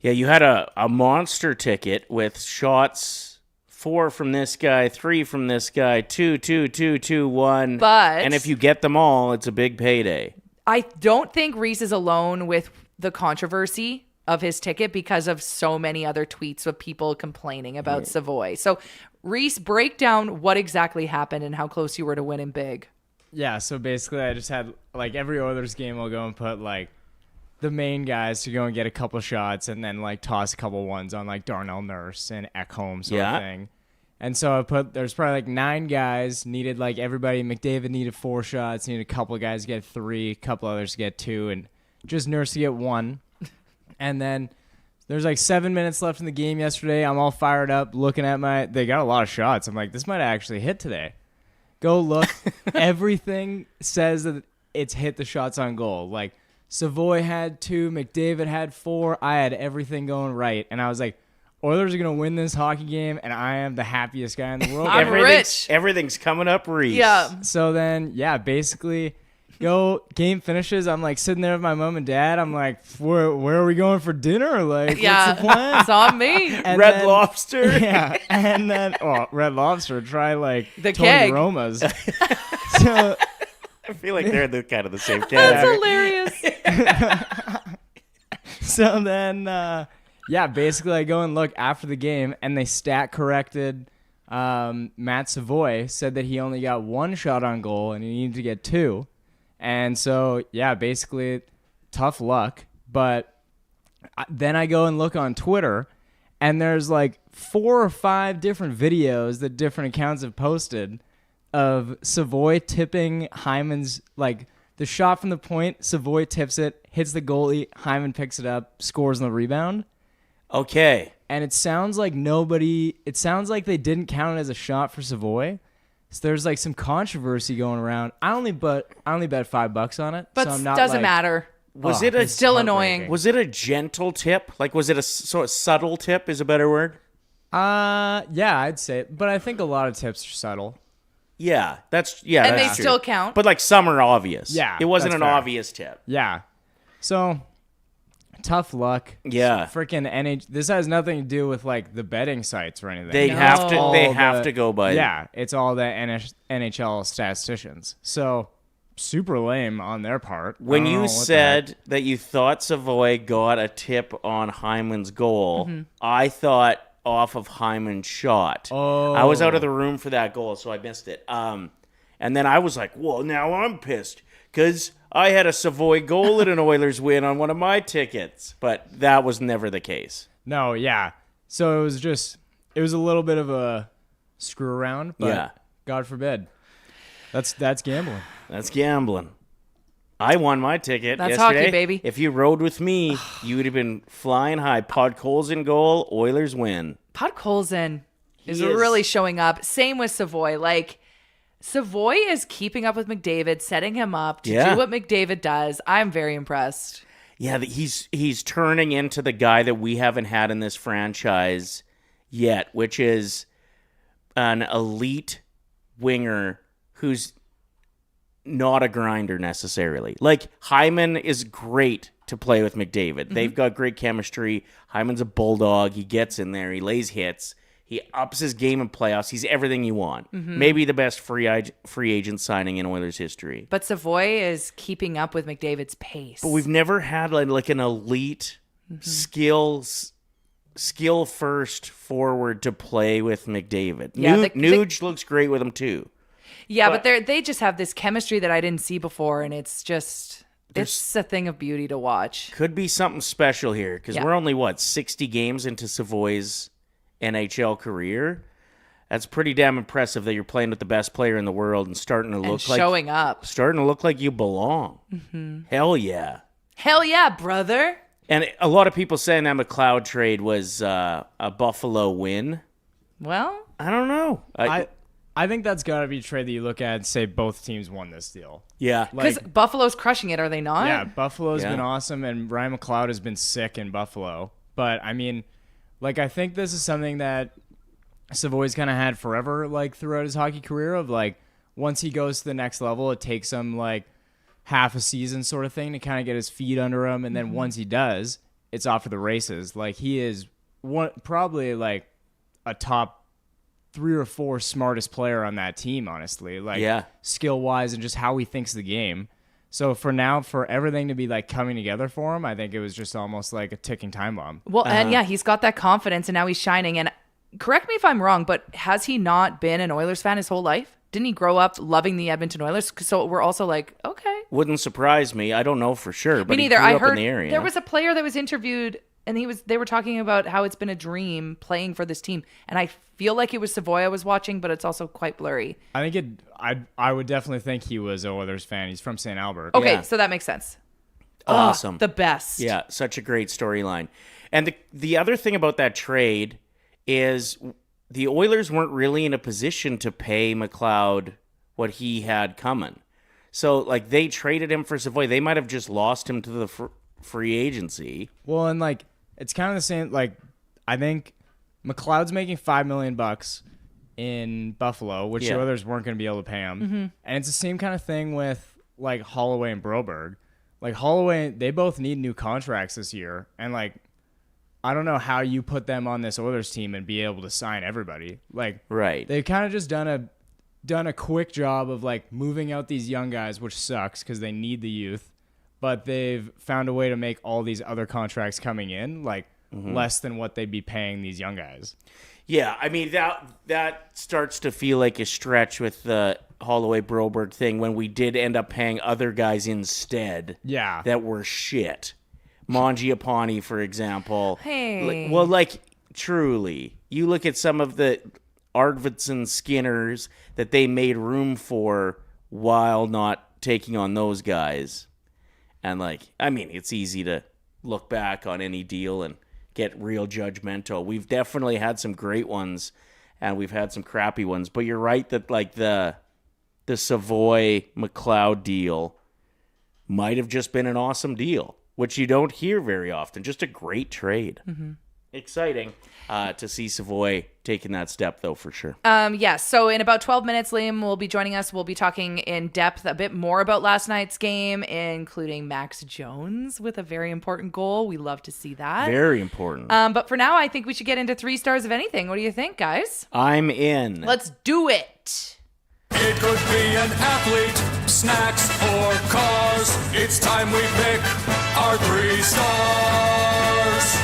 Yeah, you had a monster ticket with shots 4 from this guy, 3 from this guy, 2, 2, 2, 2, 1. And if you get them all, it's a big payday. I don't think Reese is alone with the controversy of his ticket because of so many other tweets of people complaining about Savoie. So, Reese, break down what exactly happened and how close you were to winning big. Yeah, so basically I just had, like, every Oilers game I'll go and put, like, the main guys to go and get a couple shots and then, like, toss a couple ones on, like, Darnell Nurse and Ekholm sort of thing. And so I put, there's probably, like, 9 guys, needed, like, everybody. McDavid needed 4 shots, needed a couple of guys to get 3, a couple others to get 2, and just Nurse to get 1. And then there's, like, 7 minutes left in the game yesterday. I'm all fired up looking at they got a lot of shots. I'm like, this might actually hit today. Go look. Everything says that it's hit the shots on goal. Like, Savoie had 2, McDavid had 4. I had everything going right. And I was like, Oilers are going to win this hockey game, and I am the happiest guy in the world. I'm rich. Everything's coming up, Reese. Yeah. So then, yeah, basically, game finishes. I'm like sitting there with my mom and dad. I'm like, where are we going for dinner? Like, Yeah, what's the plan? it's on me. And Red then- Lobster. Yeah, and then Red Lobster. Try like The Tony keg. Roma's. So I feel like they're the kind of the same That's category. hilarious. so then, basically I go and look after the game, and they stat corrected. Matt Savoie said that he only got 1 shot on goal and he needed to get 2. And so, basically tough luck. But then I go and look on Twitter, and there's like 4 or 5 different videos that different accounts have posted of Savoie tipping Hyman's, like the shot from the point, Savoie tips it, hits the goalie, Hyman picks it up, scores on the rebound. Okay. And it sounds like they didn't count it as a shot for Savoie. So there's like some controversy going around. I only bet $5 on it. But so I'm not doesn't like, matter. Was it a It's still annoying. Was it a gentle tip? Like, was it a sort of subtle tip? Is a better word? Yeah, I'd say. But I think a lot of tips are subtle. Yeah, And that's they true. still count. But like some are obvious. Yeah, it wasn't that's an fair. obvious tip. Yeah. So tough luck. Yeah. Freaking NH. This has nothing to do with like the betting sites or anything. They No. have to. They All have the- to go by. Yeah, it's all the NHL statisticians. So super lame on their part. I When don't know you what the heck. said that you thought Savoie got a tip on Hyman's goal, I thought off of Hyman's shot. Oh. I was out of the room for that goal, so I missed it. And then I was like, well, now I'm pissed because I had a Savoie goal at an Oilers win on one of my tickets. But that was never the case. No, yeah. So it was a little bit of a screw around, but Yeah. God forbid. That's gambling. That's gambling. I won my ticket That's yesterday. hockey, baby. If you rode with me, you would have been flying high. Podkol's in goal. Oilers win. Podkolzin is He is. really showing up. Same with Savoie. Like, Savoie is keeping up with McDavid, setting him up to Yeah. do what McDavid does. I'm very impressed. Yeah, he's turning into the guy that we haven't had in this franchise yet, which is an elite winger who's not a grinder necessarily. Like, Hyman is great to play with McDavid. They've got great chemistry. Hyman's a bulldog. He gets in there. He lays hits. He ups his game in playoffs. He's everything you want. Maybe the best free agent signing in Oilers history. But Savoie is keeping up with McDavid's pace. But we've never had like an elite skill first forward to play with McDavid. Yeah, Nuge looks great with him too. Yeah, but they just have this chemistry that I didn't see before, and it's just it's a thing of beauty to watch. Could be something special here because Yeah. we're only 60 games into Savoie's NHL career. That's pretty damn impressive that you're playing with the best player in the world and starting to And look showing up. like you belong. Hell yeah. Hell yeah, brother. And a lot of people saying that McLeod trade was a Buffalo win. Well, I don't know. I think that's got to be a trade that you look at and say both teams won this deal. Yeah. because Buffalo's crushing it, are they not? Yeah, Buffalo's Yeah. been awesome, and Ryan McLeod has been sick in Buffalo. But, I mean, like, I think this is something that Savoie's kind of had forever, like, throughout his hockey career of, like, once he goes to the next level, it takes him, like, half a season sort of thing to kind of get his feet under him. And then once he does, it's off to the races. Like, he is probably, like, a top 3 or 4 smartest player on that team, honestly. Like, Yeah. skill-wise and just how he thinks the game. So for now, for everything to be like coming together for him, I think it was just almost like a ticking time bomb. Well, and yeah, he's got that confidence, and now he's shining. And correct me if I'm wrong, but has he not been an Oilers fan his whole life? Didn't he grow up loving the Edmonton Oilers? So we're also like, okay. Wouldn't surprise me. I don't know for sure, but Me he neither. grew I up heard in the area. there was a player that was interviewed, and they were talking about how it's been a dream playing for this team. And I feel like it was Savoie I was watching, but it's also quite blurry. I think I would definitely think he was an Oilers fan. He's from St. Albert. Okay, Yeah. so that makes sense. Awesome. The best. Yeah, such a great storyline. And the other thing about that trade is the Oilers weren't really in a position to pay McLeod what he had coming. So, like, they traded him for Savoie. They might have just lost him to the free agency. Well, and like it's kind of the same. Like I think McLeod's making $5 million in Buffalo, which Yeah. the Oilers weren't going to be able to pay him. And it's the same kind of thing with like Holloway and Broberg. Like Holloway, they both need new contracts this year, and like I don't know how you put them on this Oilers team and be able to sign everybody. Like Right. they've kind of just done a quick job of like moving out these young guys, which sucks because they need the youth, but they've found a way to make all these other contracts coming in like less than what they'd be paying these young guys. Yeah, I mean that starts to feel like a stretch with the Holloway Broberg thing when we did end up paying other guys instead. Yeah. That were shit. Mangiapane, for example. Hey. Truly, you look at some of the Arvidsson Skinners that they made room for while not taking on those guys. And it's easy to look back on any deal and get real judgmental. We've definitely had some great ones and we've had some crappy ones, but you're right that the Savoie McLeod deal might have just been an awesome deal, which you don't hear very often. Just a great trade. Mm-hmm. Exciting to see Savoie taking that step, though, for sure. Yes. So in about 12 minutes, Liam will be joining us. We'll be talking in depth a bit more about last night's game, including Max Jones with a very important goal. We love to see that. Very important. But for now, I think we should get into 3 stars of anything. What do you think, guys? I'm in. Let's do it. It could be an athlete, snacks, or cars. It's time we pick our 3 stars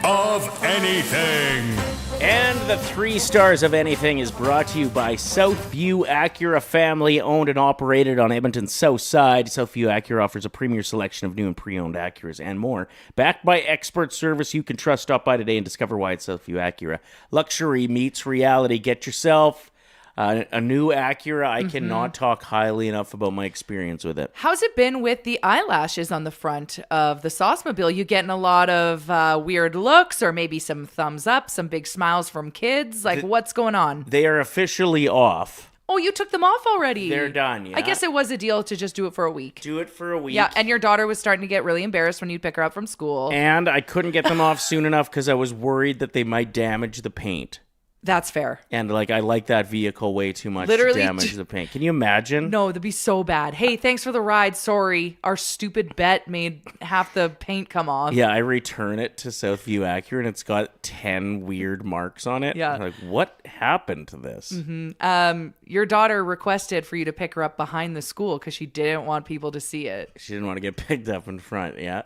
of anything. And the 3 stars of anything is brought to you by Southview Acura, family owned and operated on Edmonton's south side. Southview Acura offers a premier selection of new and pre-owned Acuras and more. Backed by expert service you can trust. Stop by today and discover why it's Southview Acura. Luxury meets reality. Get yourself a new Acura. I cannot talk highly enough about my experience with it. How's it been with the eyelashes on the front of the Saucemobile? You getting a lot of weird looks or maybe some thumbs up, some big smiles from kids? What's going on? They are officially off. Oh, you took them off already. They're done, yeah. I guess it was a deal to just do it for a week. Do it for a week. Yeah, and your daughter was starting to get really embarrassed when you'd pick her up from school. And I couldn't get them off soon enough because I was worried that they might damage the paint. That's fair. And I like that vehicle way too much Literally to damage the paint. Can you imagine? No, that'd be so bad. Hey, thanks for the ride. Sorry, our stupid bet made half the paint come off. Yeah, I return it to Southview Acura and it's got 10 weird marks on it. Yeah. I'm like, what happened to this? Mm-hmm. Your daughter requested for you to pick her up behind the school because she didn't want people to see it. She didn't want to get picked up in front. Yeah.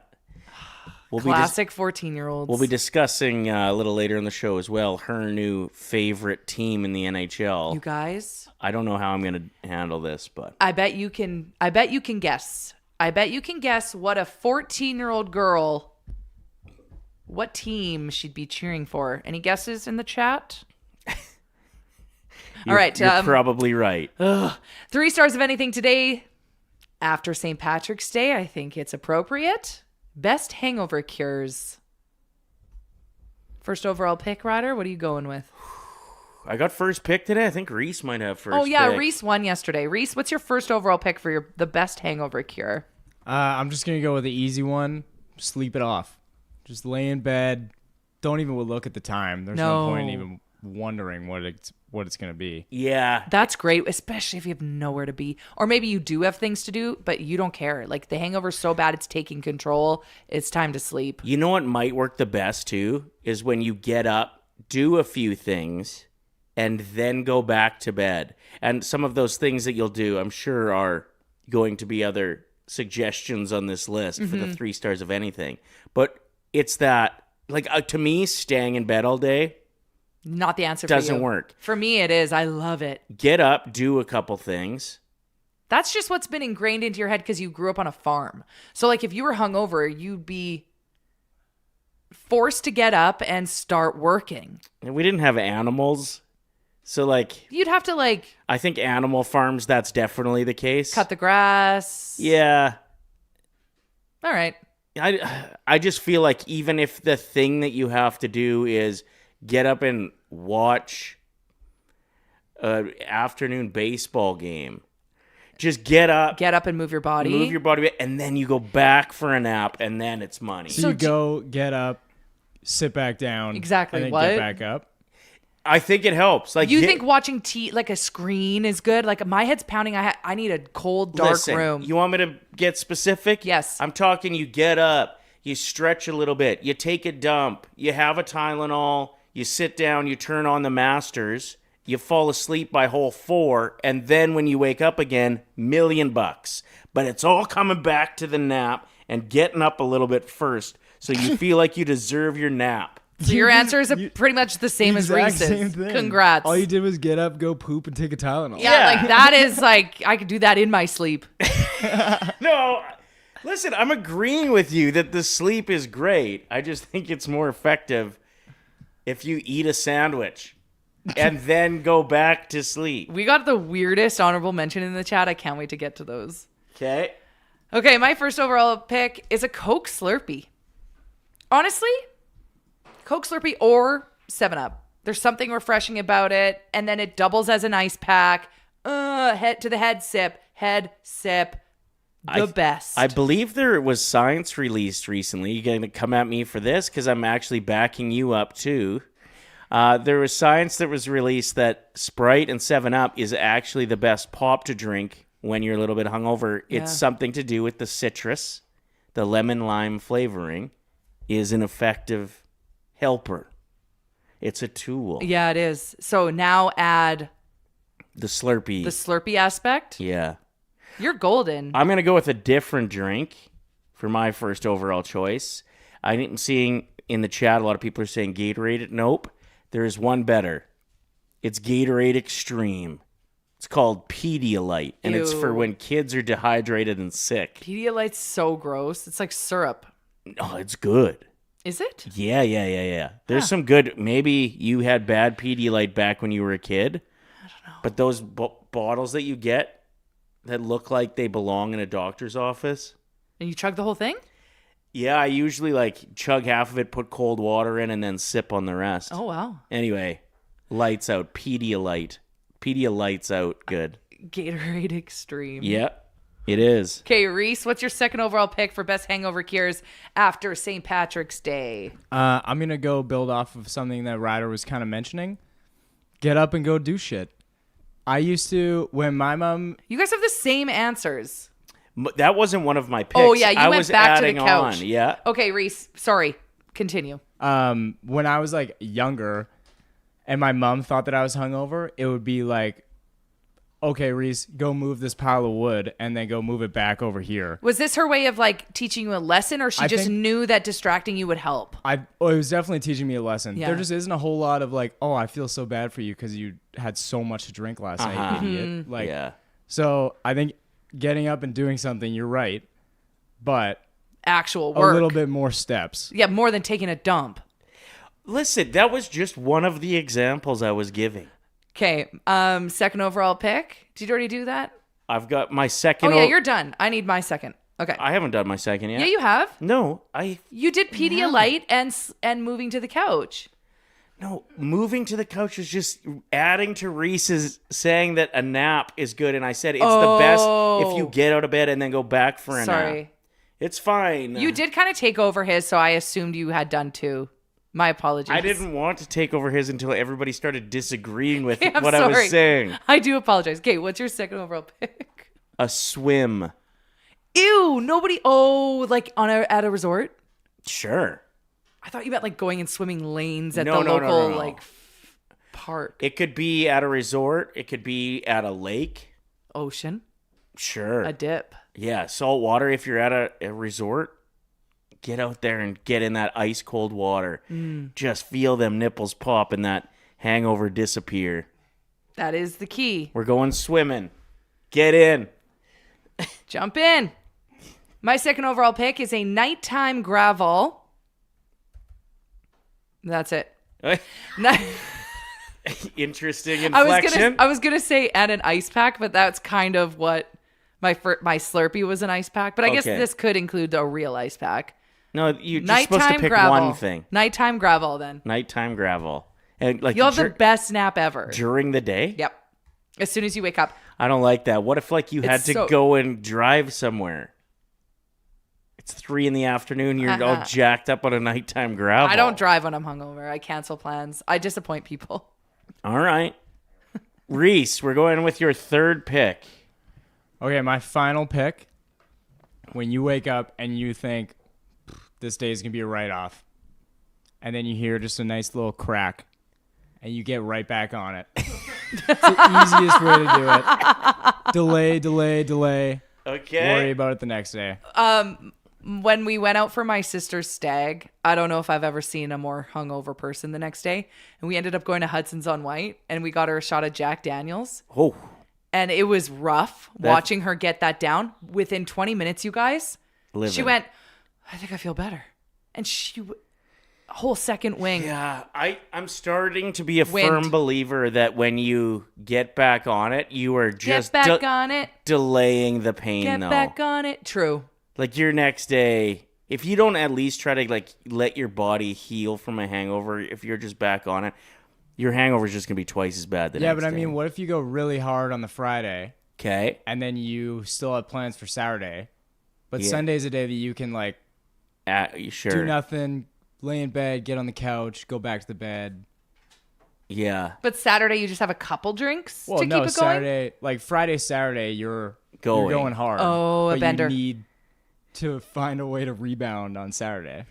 Classic 14-year-olds. We'll be discussing a little later in the show as well her new favorite team in the NHL. You guys? I don't know how I'm going to handle this, but I bet you can guess. I bet you can guess what a 14-year-old girl, what team she'd be cheering for. Any guesses in the chat? All right. You're probably right. 3 stars of anything today. After St. Patrick's Day, I think it's appropriate. Best hangover cures. First overall pick, Ryder. What are you going with? I got first pick today. I think Reese might have first Oh, yeah. pick. Reese won yesterday. Reese, what's your first overall pick for the best hangover cure? I'm just going to go with the easy one. Sleep it off. Just lay in bed. Don't even look at the time. There's no point in even wondering what it's going to be. Yeah. That's great, especially if you have nowhere to be. Or maybe you do have things to do, but you don't care. Like the hangover's so bad it's taking control. It's time to sleep. You know what might work the best too is when you get up, do a few things, and then go back to bed. And some of those things that you'll do, I'm sure, are going to be other suggestions on this list for the 3 stars of anything. But it's that, to me, staying in bed all day Not the answer for you. doesn't work. For me, it is. I love it. Get up, do a couple things. That's just what's been ingrained into your head because you grew up on a farm. So, if you were hungover, you'd be forced to get up and start working. And we didn't have animals. So, you'd have to, I think animal farms, that's definitely the case. cut the grass. Yeah. All right. I just feel like even if the thing that you have to do is get up and watch an afternoon baseball game, just get up. Get up and move your body. Move your body, and then you go back for a nap, and then it's money. So you go, get up, sit back down. Exactly. And then What? get back up. I think it helps. Like You think watching like a screen is good? Like my head's pounding. I need a cold, dark room. You want me to get specific? Yes. I'm talking you get up, you stretch a little bit, you take a dump, you have a Tylenol, you sit down, you turn on the Masters, you fall asleep by hole 4, and then when you wake up again, $1,000,000. But it's all coming back to the nap and getting up a little bit first so you feel like you deserve your nap. So your answers are pretty much the same as Exact Reese's. same thing. Congrats. All you did was get up, go poop, and take a Tylenol. Yeah, like that is like I could do that in my sleep. No, listen, I'm agreeing with you that the sleep is great. I just think it's more effective if you eat a sandwich and then go back to sleep. We got the weirdest honorable mention in the chat. I can't wait to get to those. Okay. Okay, my first overall pick is a Coke Slurpee. Honestly, Coke Slurpee or 7-Up. There's something refreshing about it, and then it doubles as an ice pack. Head to the head sip. The best. I believe there was science released recently. You going to come at me for this? Because I'm actually backing you up too. There was science that was released that Sprite and 7-Up is actually the best pop to drink when you're a little bit hungover. Yeah. It's something to do with the citrus. The lemon lime flavoring is an effective helper. It's a tool. Yeah, it is. So now add The Slurpee. the Slurpee aspect. Yeah. You're golden. I'm going to go with a different drink for my first overall choice. I'm seeing in the chat a lot of people are saying Gatorade. Nope. There is one better. It's Gatorade Extreme. It's called Pedialyte, and it's for Ew. when kids are dehydrated and sick. Pedialyte's so gross. It's like syrup. Oh, it's good. Is it? Yeah. There's some good. Maybe you had bad Pedialyte back when you were a kid. I don't know. But those bottles that you get that look like they belong in a doctor's office. And you chug the whole thing? Yeah, I usually like chug half of it, put cold water in, and then sip on the rest. Oh, wow. Anyway, lights out. Pedialyte. Pedialyte's out. Good. Gatorade Extreme. Yep, it is. Okay, Reese, what's your second overall pick for best hangover cures after St. Patrick's Day? I'm going to go build off of something that Ryder was kind of mentioning. Get up and go do shit. I used to, when my mom... You guys have the same answers. That wasn't one of my picks. Oh, yeah, you I went was back to the adding couch. on. Yeah. Okay, Reese, sorry. Continue. When I was like younger and my mom thought that I was hungover, it would be like, okay, Reese, go move this pile of wood and then go move it back over here. Was this her way of like teaching you a lesson, or she I just think- knew that distracting you would help? It was definitely teaching me a lesson. Yeah. There just isn't a whole lot of like, oh, I feel so bad for you because you had so much to drink last night, you idiot. Like, Yeah. So I think getting up and doing something, you're right, but Actual work. a little bit more steps. Yeah, more than taking a dump. Listen, that was just one of the examples I was giving. Okay, second overall pick. Did you already do that? I've got my second. Oh, yeah, you're done. I need my second. Okay. I haven't done my second yet. Yeah, you have. No, You did Pedialyte and moving to the couch. No, moving to the couch is just adding to Reese's saying that a nap is good, and I said it's the best if you get out of bed and then go back for a nap. Sorry. It's fine. You did kind of take over his, so I assumed you had done too. My apologies. I didn't want to take over his until everybody started disagreeing with I'm what I sorry. was saying. I do apologize. Okay, what's your second overall pick? A swim. Ew, nobody. Oh, like at a resort? Sure. I thought you meant like going and swimming lanes at No, the no, local no. like park. It could be at a resort. It could be at a lake. Ocean. Sure. A dip. Yeah, salt water. If you're at a resort, get out there and get in that ice cold water. Just feel them nipples pop and that hangover disappear. That is the key. We're going swimming. Get in. Jump in. My second overall pick is a nighttime gravel. That's it. Interesting I inflection. was gonna say and an ice pack, but that's kind of what my Slurpee was, an ice pack. But I guess Okay. this could include a real ice pack. No, you're just supposed to Nighttime pick gravel. one thing. Nighttime gravel. Then Nighttime gravel. And like you'll have the best nap ever. during the day? Yep. As soon as you wake up. I don't like that. What if like you had It's to so- go and drive somewhere? It's 3 PM. You're all jacked up on a nighttime gravel. I don't drive when I'm hungover. I cancel plans. I disappoint people. All right. Reese, we're going with your third pick. Okay, my final pick. When you wake up and you think this day is going to be a write-off, and then you hear just a nice little crack, and you get right back on it. It's the easiest way to do it. Delay. Okay. Worry about it the next day. When we went out for my sister's stag, I don't know if I've ever seen a more hungover person the next day. And we ended up going to Hudson's on White, and we got her a shot of Jack Daniels. Oh. And it was rough watching her get that down. Within 20 minutes, you guys, she went, I think I feel better. And a whole second wing. Yeah, I'm starting to be a firm believer that when you get back on it, you are just get back on it. Delaying the pain, Get though. back on it. True. Like your next day, if you don't at least try to like let your body heal from a hangover, if you're just back on it, your hangover is just going to be twice as bad the next day. Yeah, but I mean, what if you go really hard on the Friday? Okay. And then you still have plans for Saturday, but Yeah. Sunday's a day that you can like Sure. do nothing, lay in bed, get on the couch, go back to the bed. Yeah. But Saturday, you just have a couple drinks Well, to no, keep it going? Saturday, like Friday, Saturday, you're going hard. Oh, a but bender. You need to find a way to rebound on Saturday.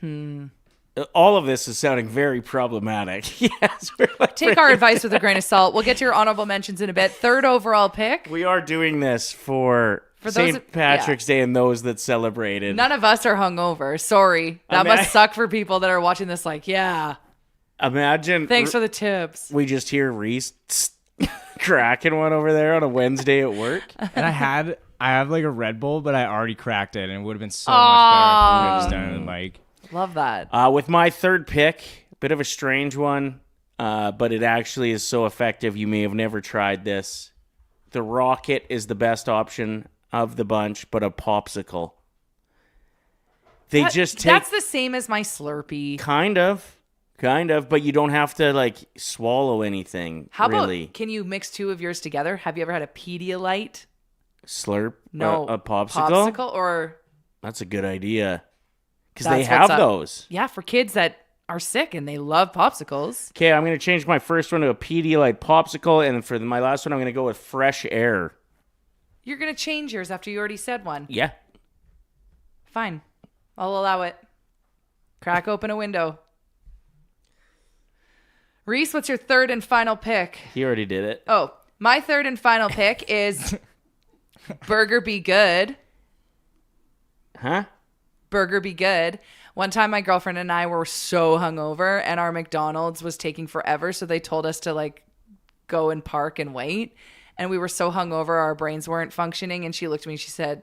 All of this is sounding very problematic. Yes. Take our advice with a grain of salt. We'll get to your honorable mentions in a bit. Third overall pick. We are doing this for those St. Patrick's Day and those that celebrated. None of us are hungover. Sorry. That must suck for people that are watching this like, yeah. Imagine. Thanks for the tips. We just hear Reese cracking one over there on a Wednesday at work. And I have like a Red Bull, but I already cracked it, and it would have been so much better if we had just done it in the mic. Love that. With my third pick, a bit of a strange one, but it actually is so effective you may have never tried this. The Rocket is the best option of the bunch, but a popsicle. That's the same as my Slurpee. Kind of, but you don't have to like swallow anything. How really. about, can you mix two of yours together? Have you ever had a Pedialyte? Slurp? No. A popsicle? Popsicle or... That's a good idea. Because That's they have what's up. those. Yeah, for kids that are sick and they love popsicles. Okay, I'm going to change my first one to a Pedialyte popsicle, and for my last one, I'm going to go with fresh air. You're going to change yours after you already said one. Yeah. Fine. I'll allow it. Crack open a window. Reese, what's your third and final pick? He already did it. Oh, my third and final pick is Burger Be Good. Huh? Burger Be Good. One time my girlfriend and I were so hungover and our McDonald's was taking forever, so they told us to like go and park and wait. And we were so hungover our brains weren't functioning, and she looked at me and she said,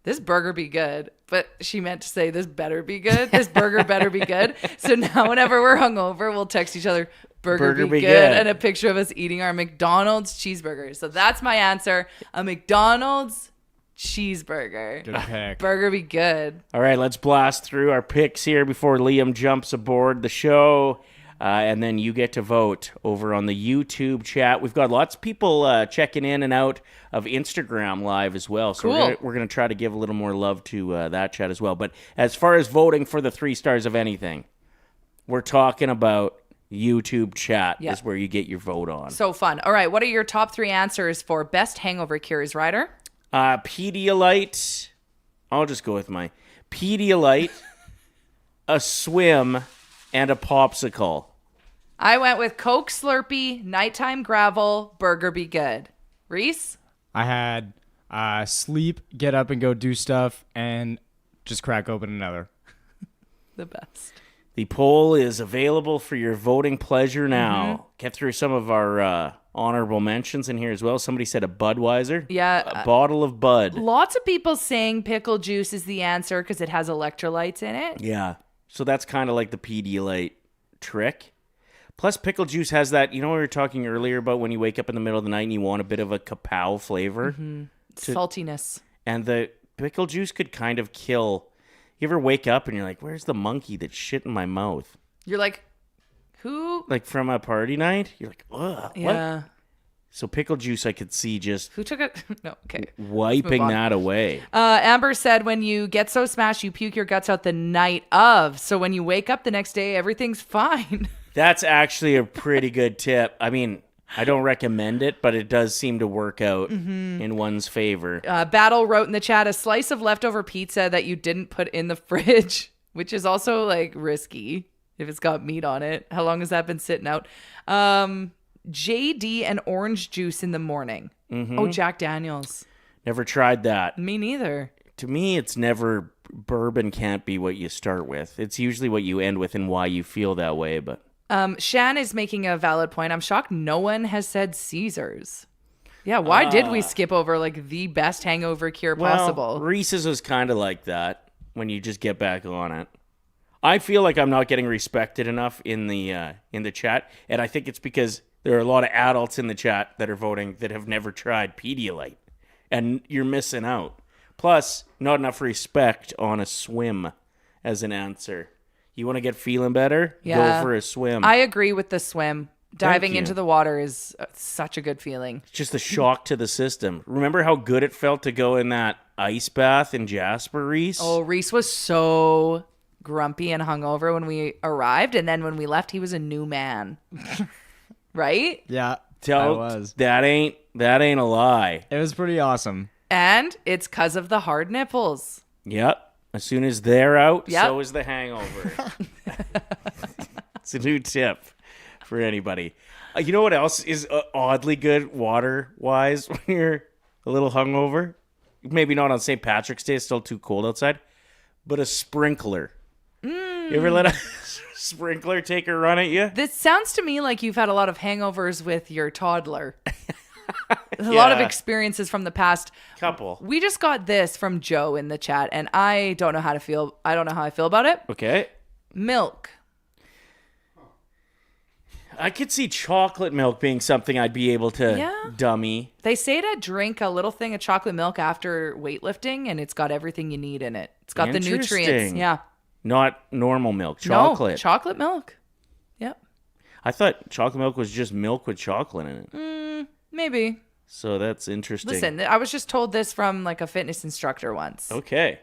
this burger be good. But she meant to say this better be good. This burger better be good. So now whenever we're hungover, we'll text each other burger be good and a picture of us eating our McDonald's cheeseburgers. So that's my answer. A McDonald's cheeseburger. Good pick. Burger be good. All right, let's blast through our picks here before Liam jumps aboard the show. And then you get to vote over on the YouTube chat. We've got lots of people checking in and out of Instagram Live as well. So Cool. we're gonna try to give a little more love to that chat as well. But as far as voting for the 3 stars of anything, we're talking about YouTube chat is where you get your vote on. So fun. All right, what are your top 3 answers for best hangover cures, Ryder? Pedialyte. I'll just go with my Pedialyte, a swim, and a popsicle. I went with Coke, Slurpee, Nighttime Gravel, Burger Be Good. Reese? I had sleep, get up and go do stuff, and just crack open another. The best. The poll is available for your voting pleasure now. Get through some of our honorable mentions in here as well. Somebody said a Budweiser. Yeah. A bottle of Bud. Lots of people saying pickle juice is the answer because it has electrolytes in it. Yeah. So that's kind of like the Pedialyte trick. Plus, pickle juice has that, you know, we were talking earlier about when you wake up in the middle of the night and you want a bit of a kapow flavor. Saltiness. And the pickle juice could kind of kill. You ever wake up and you're like, where's the monkey that shit in my mouth? You're like, who? Like from a party night? You're like, ugh, Yeah. what? So pickle juice I could see just Who took it? No, okay. wiping on. that away. Amber said when you get so smashed, you puke your guts out the night of. So when you wake up the next day, everything's fine. That's actually a pretty good tip. I mean, I don't recommend it, but it does seem to work out in one's favor. Battle wrote in the chat, a slice of leftover pizza that you didn't put in the fridge, which is also like risky if it's got meat on it. How long has that been sitting out? JD and orange juice in the morning. Oh, Jack Daniels. Never tried that. Me neither. To me, it's never, bourbon can't be what you start with. It's usually what you end with and why you feel that way, but... Shan is making a valid point. I'm shocked no one has said Caesars. Yeah, why did we skip over like the best hangover cure possible? Reese's was kind of like that when you just get back on it. I feel like I'm not getting respected enough in the chat, and I think it's because there are a lot of adults in the chat that are voting that have never tried Pedialyte, and you're missing out. Plus, not enough respect on a swim as an answer. You want to get feeling better? Yeah. Go for a swim. I agree with the swim. Diving you. into the water is such a good feeling. It's just a shock to the system. Remember how good it felt to go in that ice bath in Jasper, Reece? Oh, Reece was so grumpy and hungover when we arrived, and then when we left, he was a new man. Right? Yeah, I was. That ain't a lie. It was pretty awesome. And it's because of the hard nipples. Yep. As soon as they're out, Yep. so is the hangover. It's a new tip for anybody. You know what else is oddly good water-wise when you're a little hungover? Maybe not on St. Patrick's Day. It's still too cold outside. But a sprinkler. You ever let a sprinkler take a run at you? This sounds to me like you've had a lot of hangovers with your toddler. A lot of experiences from the past. Couple. We just got this from Joe in the chat, and I don't know how to feel. I don't know how I feel about it. Okay. Milk. I could see chocolate milk being something I'd be able to dummy. They say to drink a little thing of chocolate milk after weightlifting, and it's got everything you need in it. It's got the nutrients. Interesting. Yeah. Not normal milk. Chocolate. No, chocolate milk. Yep. I thought chocolate milk was just milk with chocolate in it. Maybe. So that's interesting. Listen, I was just told this from like a fitness instructor once. Okay.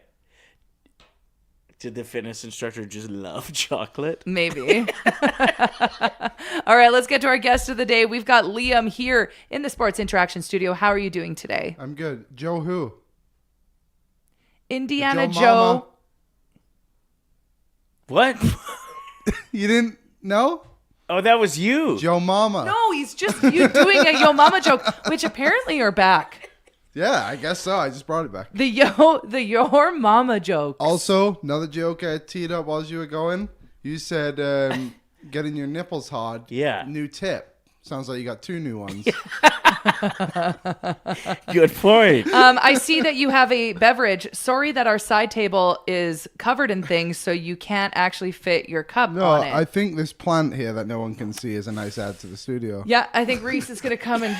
Did the fitness instructor just love chocolate? Maybe. All right, let's get to our guest of the day. We've got Liam here in the Sports Interaction Studio. How are you doing today? I'm good. Joe who? Indiana Joe Joe. Mama. What? You didn't know? Oh, that was you. Joe Mama. No, he's just you doing a Yo Mama joke, which apparently are back. Yeah, I guess so. I just brought it back. The Your Mama joke. Also, another joke I teed up while you were going. You said getting your nipples hard. Yeah. New tip. Sounds like you got two new ones. Good point. I see that you have a beverage. Sorry that our side table is covered in things, so you can't actually fit your cup No, on it. I think this plant here that no one can see is a nice add to the studio. Yeah, I think Reece is going to come and...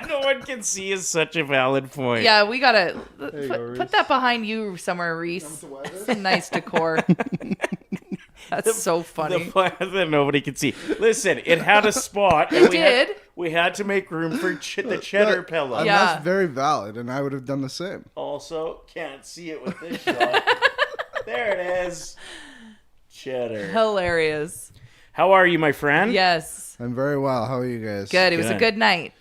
No one can see is such a valid point. Yeah, we got to go, put that behind you somewhere, Reece. Some nice decor. That's so funny. The plant that nobody can see. Listen, it had a spot. And It we had to make room for the cheddar pillow. And Yeah. that's very valid, and I would have done the same. Also, can't see it with this shot. There it is. Cheddar. Hilarious. How are you, my friend? Yes. I'm very well. How are you guys? Good. It was a Good. good night.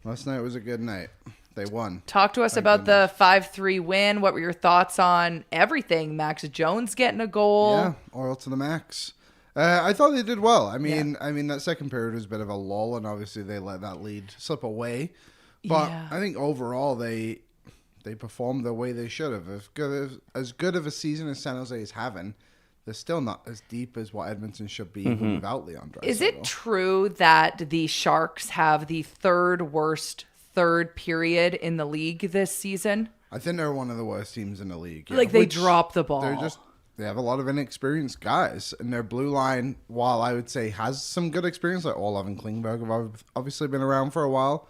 Last night was a good night. They won. Talk to us about the 5-3 win. What were your thoughts on everything? Max Jones getting a goal. Yeah, oil to the max. I thought they did well. I mean, that second period was a bit of a lull, and obviously they let that lead slip away. But Yeah. I think overall they performed the way they should have. As good of a season as San Jose is having, they're still not as deep as what Edmonton should be even without Leon Draisaitl. Is it true that the Sharks have the third worst third period in the league this season? I think they're one of the worst teams in the league. yeah. Like they Which drop the ball. They have a lot of inexperienced guys, and their blue line, while I would say has some good experience, like Orlov and Klingberg have obviously been around for a while.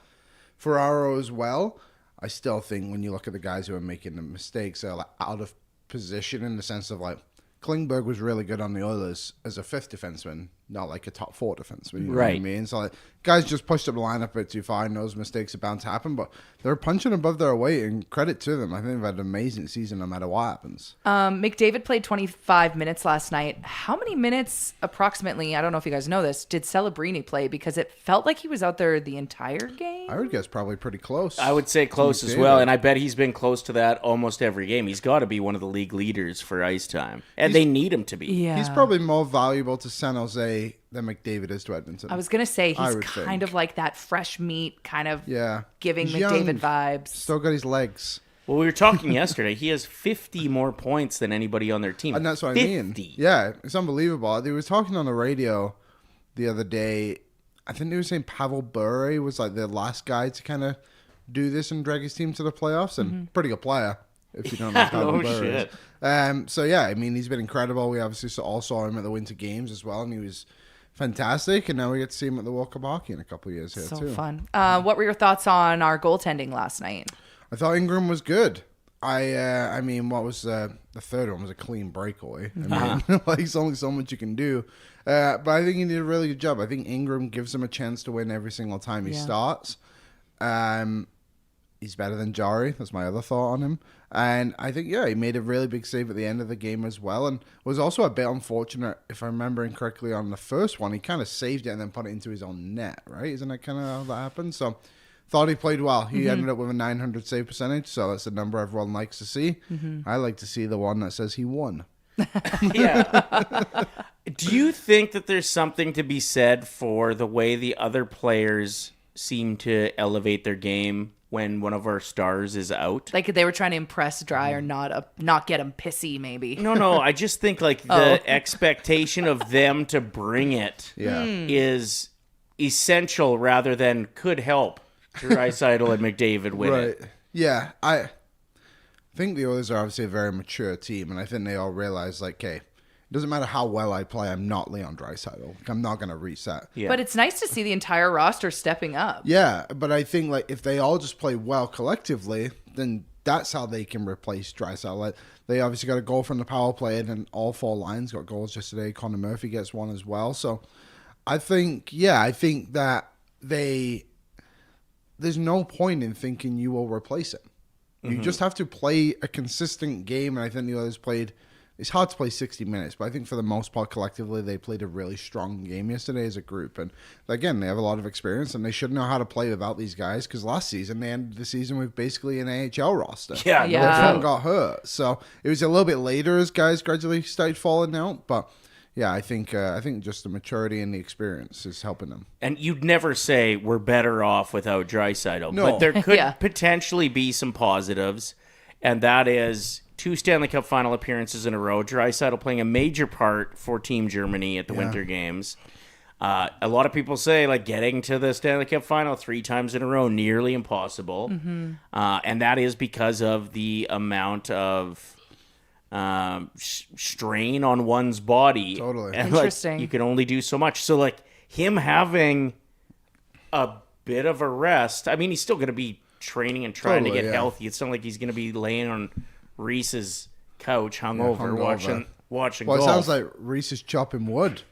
Ferraro as well. I still think when you look at the guys who are making the mistakes, they're like out of position in the sense of like Klingberg was really good on the Oilers as a fifth defenseman, not like a top four defenseman. You know Right. what I mean? So like, guys just pushed up the lineup a bit too far, and those mistakes are bound to happen. But they're punching above their weight, and credit to them. I think they've had an amazing season no matter what happens. McDavid played 25 minutes last night. How many minutes approximately, I don't know if you guys know this, did Celebrini play? Because it felt like he was out there the entire game. I would guess probably pretty close. I would say close as well, and I bet he's been close to that almost every game. He's got to be one of the league leaders for ice time, and they need him to be. Yeah. He's probably more valuable to San Jose than McDavid is to Edmonton. I was going to say I he's would kind think. of like that fresh meat, kind of Yeah. giving He's McDavid young, vibes. Still got his legs. Well, we were talking yesterday. He has 50 more points than anybody on their team. And that's what 50. I mean. Yeah, it's unbelievable. They were talking on the radio the other day. I think they were saying Pavel Bure was like the last guy to kind of do this and drag his team to the playoffs. And pretty good player, if you don't know Pavel no Bure shit. is. So, yeah, I mean, he's been incredible. We obviously all saw him at the Winter Games as well, and he was fantastic. And now we get to see him at the World Cup hockey in a couple of years here, So too. fun. What were your thoughts on our goaltending last night? I thought Ingram was good. I mean, what was the third one was a clean breakaway. I mean, like, there's only so much you can do. But I think he did a really good job. I think Ingram gives him a chance to win every single time he starts. He's better than Jari. That's my other thought on him. And I think, he made a really big save at the end of the game as well. And was also a bit unfortunate, if I'm remembering correctly, on the first one. He kind of saved it and then put it into his own net, right? Isn't that kind of how that happened? So thought he played well. He ended up with a 900 save percentage, so that's a number everyone likes to see. I like to see the one that says he won. Yeah. Do you think that there's something to be said for the way the other players seem to elevate their game when one of our stars is out? Like they were trying to impress Dry or not get him pissy, maybe. No. I just think like the expectation of them to bring it is essential rather than could help Draisaitl and McDavid win it. Yeah, I think the Oilers are obviously a very mature team, and I think they all realize, like, hey, it doesn't matter how well I play, I'm not Leon Draisaitl. I'm not going to reset. Yeah. But it's nice to see the entire roster stepping up. Yeah, but I think, like, if they all just play well collectively, then that's how they can replace Draisaitl. Like, they obviously got a goal from the power play, and then all four lines got goals yesterday. Connor Murphy gets one as well. So I think that there's no point in thinking you will replace him. You just have to play a consistent game, and I think the others played. It's hard to play 60 minutes, but I think for the most part, collectively, they played a really strong game yesterday as a group. And again, they have a lot of experience, and they should know how to play without these guys, because last season, they ended the season with basically an AHL roster. Yeah. Everyone got hurt. So it was a little bit later as guys gradually started falling out, but yeah, I think just the maturity and the experience is helping them. And you'd never say we're better off without Draisaitl, No. but there could Yeah. potentially be some positives, and that is 2 Stanley Cup final appearances in a row. Draisaitl playing a major part for Team Germany at the Winter Games. A lot of people say like getting to the Stanley Cup final 3 times in a row nearly impossible, and that is because of the amount of strain on one's body. Totally. And, Interesting. Like, you can only do so much. So, like, him having a bit of a rest, I mean, he's still going to be training and trying to Totally, get yeah. healthy. It's not like he's going to be laying on Reese's couch hungover, watching Well, golf. it sounds like Reese is chopping wood.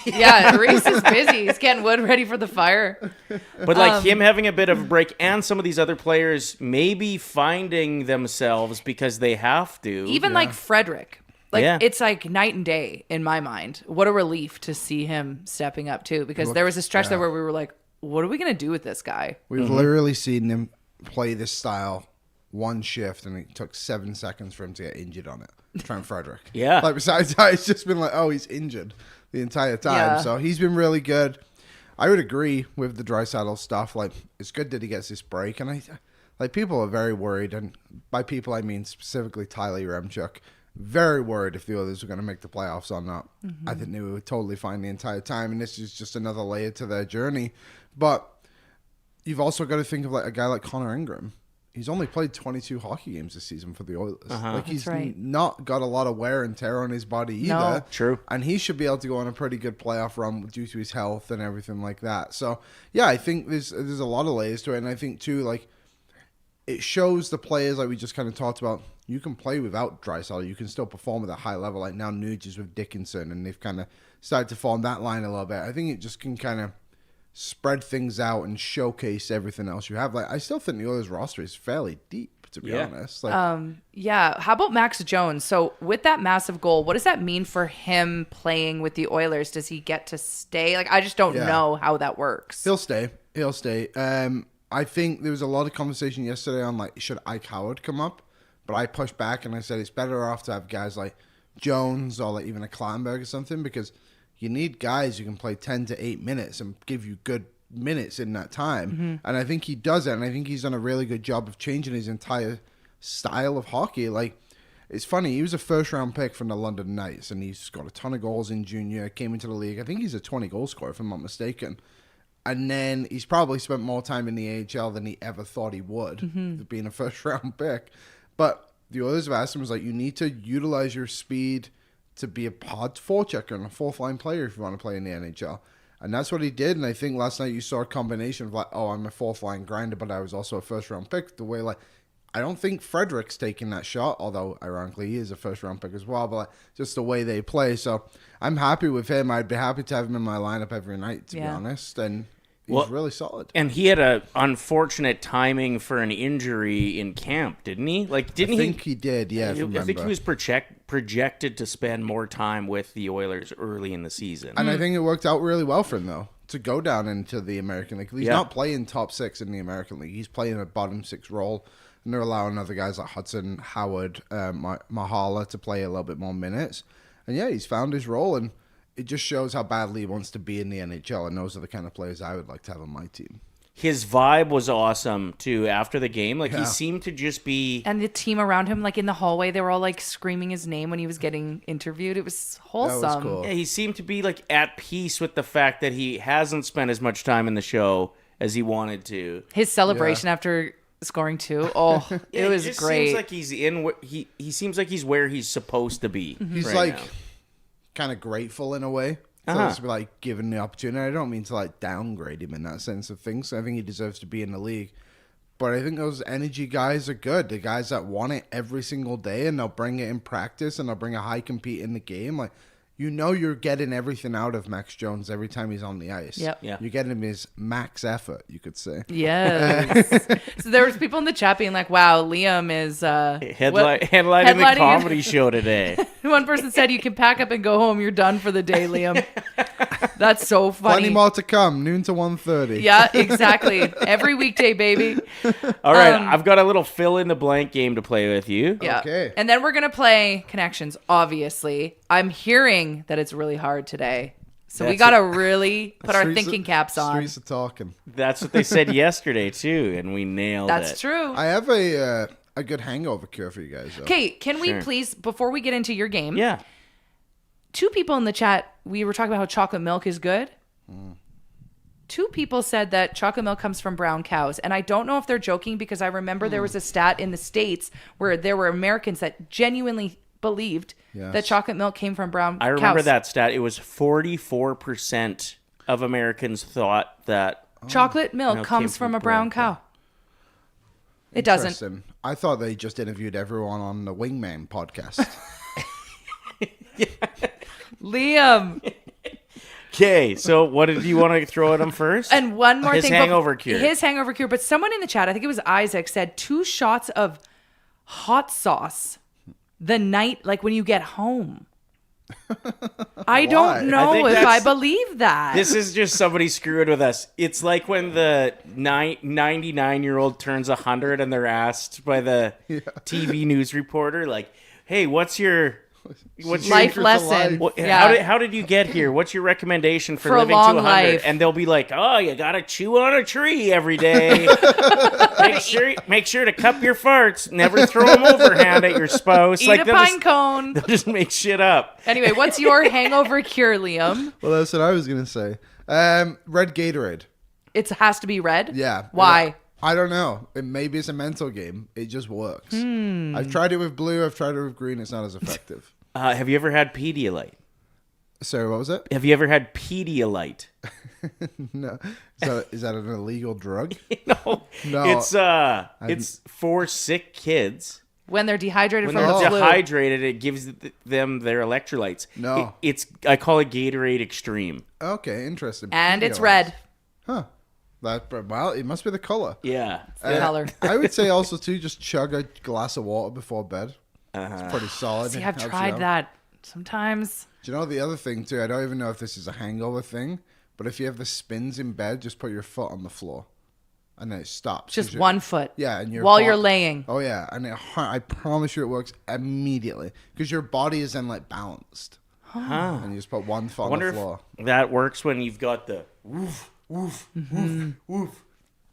Yeah, Reese is busy. He's getting wood ready for the fire. But like him having a bit of a break, and some of these other players maybe finding themselves because they have to. Even like Frederick. Like Yeah. it's like night and day in my mind. What a relief to see him stepping up too. Because there was a stretch there where we were like, what are we gonna do with this guy? We've literally seen him play this style one shift, and it took 7 seconds for him to get injured on it. Trent Frederick. Yeah. Like, besides that, it's just been like, oh, he's injured the entire time. Yeah. So he's been really good. I would agree with the Draisaitl stuff. Like, it's good that he gets this break. And people are very worried. And by people, I mean specifically Tyler Yaremchuk. Very worried if the others were going to make the playoffs or not. I think they were totally fine the entire time. And this is just another layer to their journey. But you've also got to think of like a guy like Connor Ingram. He's only played 22 hockey games this season for the Oilers. Like, he's right. not got a lot of wear and tear on his body either. No. True. And he should be able to go on a pretty good playoff run due to his health and everything like that. So, yeah, I think there's a lot of layers to it. And I think, too, like, it shows the players like we just kind of talked about. You can play without Draisaitl. You can still perform at a high level. Like now, Nuge is with Dickinson, and they've kind of started to form that line a little bit. I think it just can kind of spread things out and showcase everything else you have. Like I still think the Oilers roster is fairly deep, to be honest. Like, yeah. How about Max Jones? So with that massive goal, what does that mean for him playing with the Oilers? Does he get to stay? Like I just don't know how that works. He'll stay. I think there was a lot of conversation yesterday on like should Ike Howard come up, but I pushed back and I said it's better off to have guys like Jones or like even a Klattenberg or something, because you need guys who can play 10 to 8 minutes and give you good minutes in that time. And I think he does it, and I think he's done a really good job of changing his entire style of hockey. Like, it's funny, he was a first-round pick from the London Knights, and he's got a ton of goals in junior, came into the league. I think he's a 20-goal scorer, if I'm not mistaken. And then he's probably spent more time in the AHL than he ever thought he would, being a first-round pick. But the Oilers have asked him, was like, you need to utilize your speed to be a hard forechecker and a fourth-line player if you want to play in the NHL. And that's what he did. And I think last night you saw a combination of like, oh, I'm a fourth-line grinder, but I was also a first-round pick. The way, like, I don't think Frederick's taking that shot, although ironically he is a first-round pick as well, but like, just the way they play. So I'm happy with him. I'd be happy to have him in my lineup every night, to be honest. And he's really solid. And he had a unfortunate timing for an injury in camp, didn't he? Like, didn't he? I think he did, yeah. I think he was projected to spend more time with the Oilers early in the season. And I think it worked out really well for him, though, to go down into the American League. He's not playing top six in the American League. He's playing a bottom six role. And they're allowing other guys like Hudson, Howard, Mahala to play a little bit more minutes. And yeah, he's found his role, and it just shows how badly he wants to be in the NHL. And those are the kind of players I would like to have on my team. His vibe was awesome, too, after the game. Like, he seemed to just be... And the team around him, like, in the hallway, they were all, like, screaming his name when he was getting interviewed. It was wholesome. That was cool. Yeah, he seemed to be, like, at peace with the fact that he hasn't spent as much time in the show as he wanted to. His celebration after scoring 2, it was just great. Seems like he's he seems like he's where he's supposed to be. He's right like now. kind of grateful in a way. So it's like given the opportunity. I don't mean to like downgrade him in that sense of things. I think he deserves to be in the league. But I think those energy guys are good. The guys that want it every single day, and they'll bring it in practice, and they'll bring a high compete in the game. Like, you know, you're getting everything out of Max Jones every time he's on the ice. Yep. Yeah. You're getting him his max effort, you could say. Yes. So there was people in the chat being like, wow, Liam is headlining the comedy show today. One person said you can pack up and go home. You're done for the day, Liam. That's so funny. Plenty more to come, noon to 1:30. Yeah, exactly. Every weekday, baby. All right, I've got a little fill-in-the-blank game to play with you. Yeah. Okay. And then we're going to play Connections, obviously. I'm hearing that it's really hard today. So we got to really put our thinking caps on. Streets are talking. That's what they said yesterday, too, and we nailed it. That's true. I have a good hangover cure for you guys, though. Okay, can we please, before we get into your game, Yeah. 2 people in the chat, we were talking about how chocolate milk is good. 2 people said that chocolate milk comes from brown cows. And I don't know if they're joking, because I remember there was a stat in the States where there were Americans that genuinely believed that chocolate milk came from brown cows. I remember that stat. It was 44% of Americans thought that chocolate milk comes from a brown cow. It doesn't. Interesting. I thought they just interviewed everyone on the Wingman podcast. Liam. Okay, so what did you want to throw at him first? And one more His thing. hangover cure. His hangover cure. But someone in the chat, I think it was Isaac, said 2 shots of hot sauce the night, like when you get home. I don't know if I believe that. This is just somebody screwing with us. It's like when the 99-year-old turns 100 and they're asked by the TV news reporter, like, hey, what's your life lesson? How did you get here? What's your recommendation for a living long to 100? life. And they'll be like, oh, you gotta chew on a tree every day. make sure to cup your farts. Never throw them overhand at your spouse. Eat a pine cone. They'll just make shit up. Anyway, what's your hangover cure, Liam? Well, that's what I was going to say. Red Gatorade. It has to be red? Yeah. Why? I don't know. Maybe it's a mental game. It just works. I've tried it with blue. I've tried it with green. It's not as effective. Have you ever had Pedialyte? Sorry, what was it? Have you ever had Pedialyte? No. Is that an illegal drug? No. It's for sick kids. When they're dehydrated When from they're the flu. dehydrated, it gives them their electrolytes. No. I call it Gatorade Extreme. Okay, interesting. And it's Pedialyte. red. Huh. Well, it must be the color. Yeah. The color. I would say also too, just chug a glass of water before bed. It's pretty solid. See, It I've helps you tried out. that sometimes. Do you know the other thing too? I don't even know if this is a hangover thing, but if you have the spins in bed, just put your foot on the floor, and then it stops. Just 'Cause one foot. Yeah, and while you're laying. Oh yeah, and I promise you, it works immediately because your body is then like balanced, and you just put one foot on the floor. If that works when you've got the woof, woof, woof, woof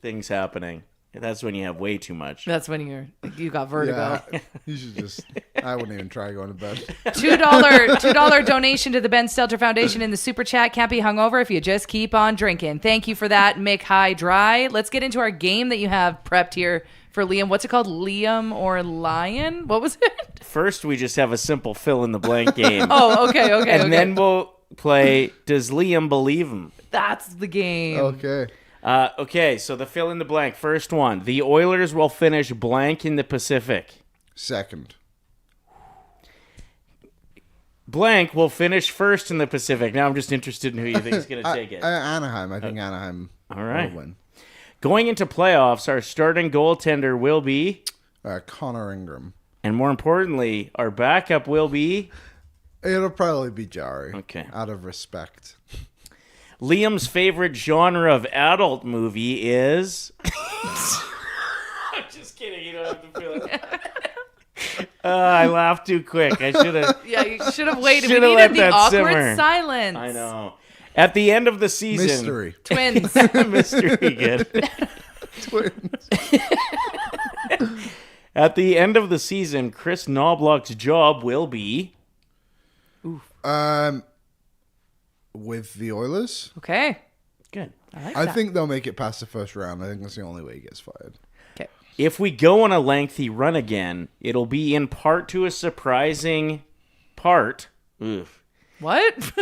things happening. That's when you have way too much. That's when you got vertigo. Yeah, you should just. I wouldn't even try going to bed. $2 donation to the Ben Stelter Foundation in the super chat. Can't be hungover if you just keep on drinking. Thank you for that, Mick High Dry. Let's get into our game that you have prepped here for Liam. What's it called? Liam or Lion? What was it? First, we just have a simple fill in the blank game. Oh, okay. And then we'll play Does Liam Believe Him? That's the game. Okay. Okay, so the fill in the blank. First one. The Oilers will finish blank in the Pacific. Second. Blank will finish first in the Pacific. Now I'm just interested in who you think is going to take it. Anaheim. I think Anaheim. All right. Will win. Going into playoffs, our starting goaltender will be, Connor Ingram. and more importantly, our backup will be. It'll probably be Jari. Okay. Out of respect. Liam's favorite genre of adult movie is. I'm just kidding. You don't have to feel it. I laughed too quick. I should have. Yeah, you should have waited. Shoulda We let needed the that awkward simmer. silence. I know. At the end of the season. Mystery. Twins. Mystery, good. Twins. At the end of the season, Chris Knobloch's job will be. With the Oilers, Okay. Good. I think they'll make it past the first round. I think that's the only way he gets fired. Okay. If we go on a lengthy run again, it'll be in part to a surprising part. Oof. What?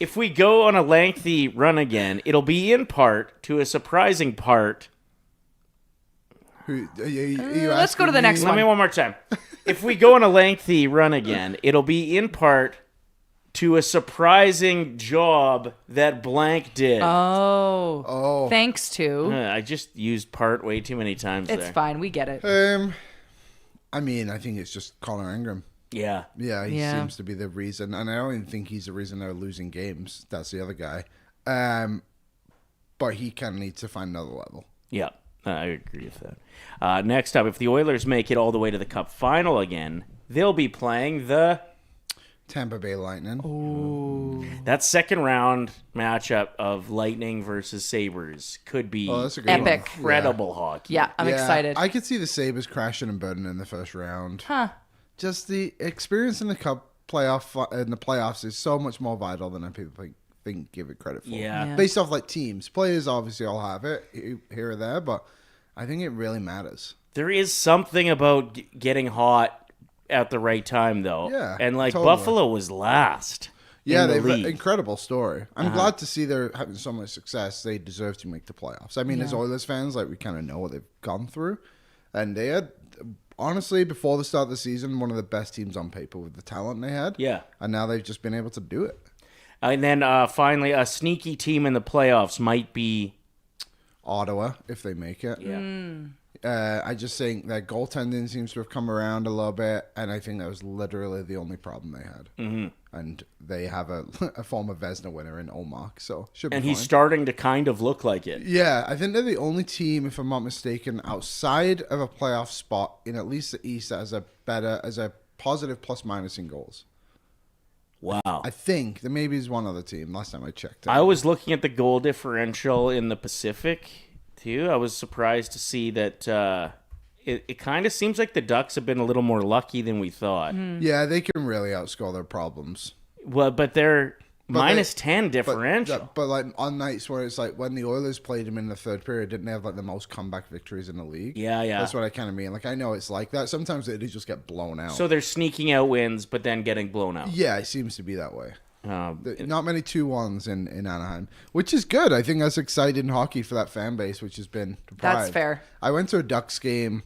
If we go on a lengthy run again, it'll be in part to a surprising part. Who, are you Let's go to the asking next me? Let me one more time. If we go on a lengthy run again, it'll be in part to a surprising job that blank did. Oh. Thanks to. I just used part way too many times It's there. fine. We get it. I mean, I think it's just Connor Ingram. Yeah. Yeah, he Yeah. seems to be the reason, and I don't even think he's the reason they're losing games. That's the other guy. But he kind of needs to find another level. Yeah, I agree with that. Next up, if the Oilers make it all the way to the Cup final again, they'll be playing the Tampa Bay Lightning. that second round matchup of Lightning versus Sabres could be Oh, that's a good Epic. one. incredible hockey. Yeah, I'm excited. I could see the Sabres crashing and burning in the first round. Huh. Just the experience in the Cup in the playoffs is so much more vital than people think give it credit for. Yeah. Based off like teams, players obviously all have it here or there, but I think it really matters. There is something about getting hot at the right time, though. Yeah, And like totally. Buffalo was last. Yeah, in the they've league. incredible story. I'm glad to see they're having so much success. They deserve to make the playoffs. I mean, as Oilers fans, like we kind of know what they've gone through, and they had honestly before the start of the season one of the best teams on paper with the talent they had. Yeah. and now they've just been able to do it. And then finally, a sneaky team in the playoffs might be. Ottawa, if they make it. Yeah. I just think that goaltending seems to have come around a little bit, and I think that was literally the only problem they had. Mm-hmm. And they have a former Vezina winner in Omar, so should be And fine. he's starting to kind of look like it. Yeah, I think they're the only team, if I'm not mistaken, outside of a playoff spot in at least the East that has a positive plus minus in goals. Wow. I think there maybe is one other team. Last time I checked, I was looking at the goal differential in the Pacific, too. I was surprised to see that it kind of seems like the Ducks have been a little more lucky than we thought. Yeah, they can really outscore their problems. Well, but they're minus they- 10 differential. But like on nights where it's like when the Oilers played them in the third period, didn't they have like the most comeback victories in the league? Yeah. That's what I kind of mean. Like I know it's like that. Sometimes they just get blown out. So they're sneaking out wins, but then getting blown out. Yeah, it seems to be that way. Not many 2-1s in Anaheim, which is good. I think that's exciting hockey for that fan base, which has been deprived. That's fair. I went to a Ducks game.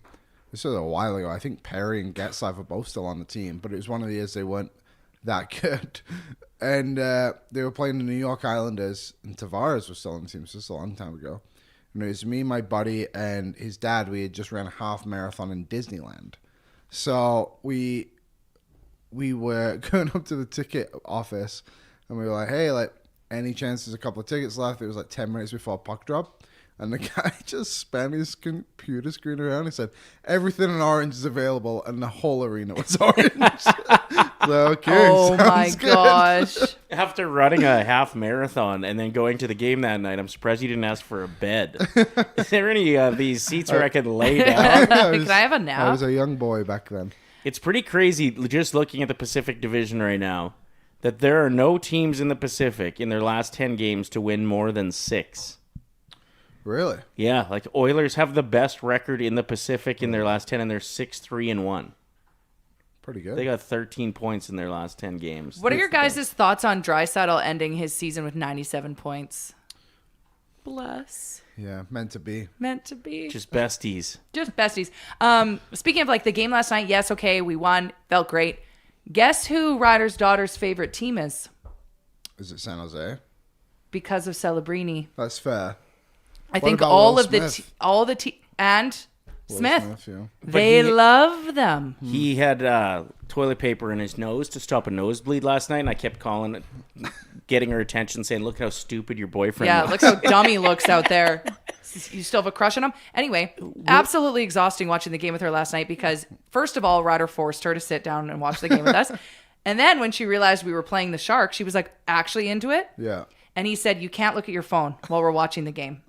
This was a while ago. I think Perry and Getzlaff were both still on the team, but it was one of the years they weren't that good. And they were playing the New York Islanders, and Tavares was still on the team, so this is a long time ago. And it was me, my buddy, and his dad. We had just ran a half marathon in Disneyland. So we were going up to the ticket office, and we were like, hey, like, any chance there's a couple of tickets left? It was like 10 minutes before puck drop. And the guy just spun his computer screen around. He said, everything in orange is available, and the whole arena was orange. So, okay, Oh my sounds good. gosh. After running a half marathon and then going to the game that night, I'm surprised you didn't ask for a bed. Is there any of these seats where I can lay down? Can I have a I nap? was a young boy back then. It's pretty crazy just looking at the Pacific Division right now that there are no teams in the Pacific in their last 10 games to win more than 6. Really? Yeah, like Oilers have the best record in the Pacific in their last 10, and they're 6-3-1. Pretty good. They got 13 points in their last 10 games. What are your guys' thoughts on Draisaitl ending his season with 97 points? Bless. Yeah, meant to be. Meant to be. Just besties. Just besties. Speaking of like the game last night, yes, okay, we won. Felt great. Guess who Ryder's daughter's favorite team is? Is it San Jose? Because of Celebrini. That's fair. I What think about all Will of the Smith? and Will Smith. yeah. They love them. He had toilet paper in his nose to stop a nosebleed last night, and I kept calling it, getting her attention, saying, look how stupid your boyfriend Yeah, looks. look how dumb he looks out there. You still have a crush on him? Anyway, absolutely exhausting watching the game with her last night because, first of all, Ryder forced her to sit down and watch the game with us. And then when she realized we were playing the Sharks, she was like actually into it. Yeah. And he said, you can't look at your phone while we're watching the game.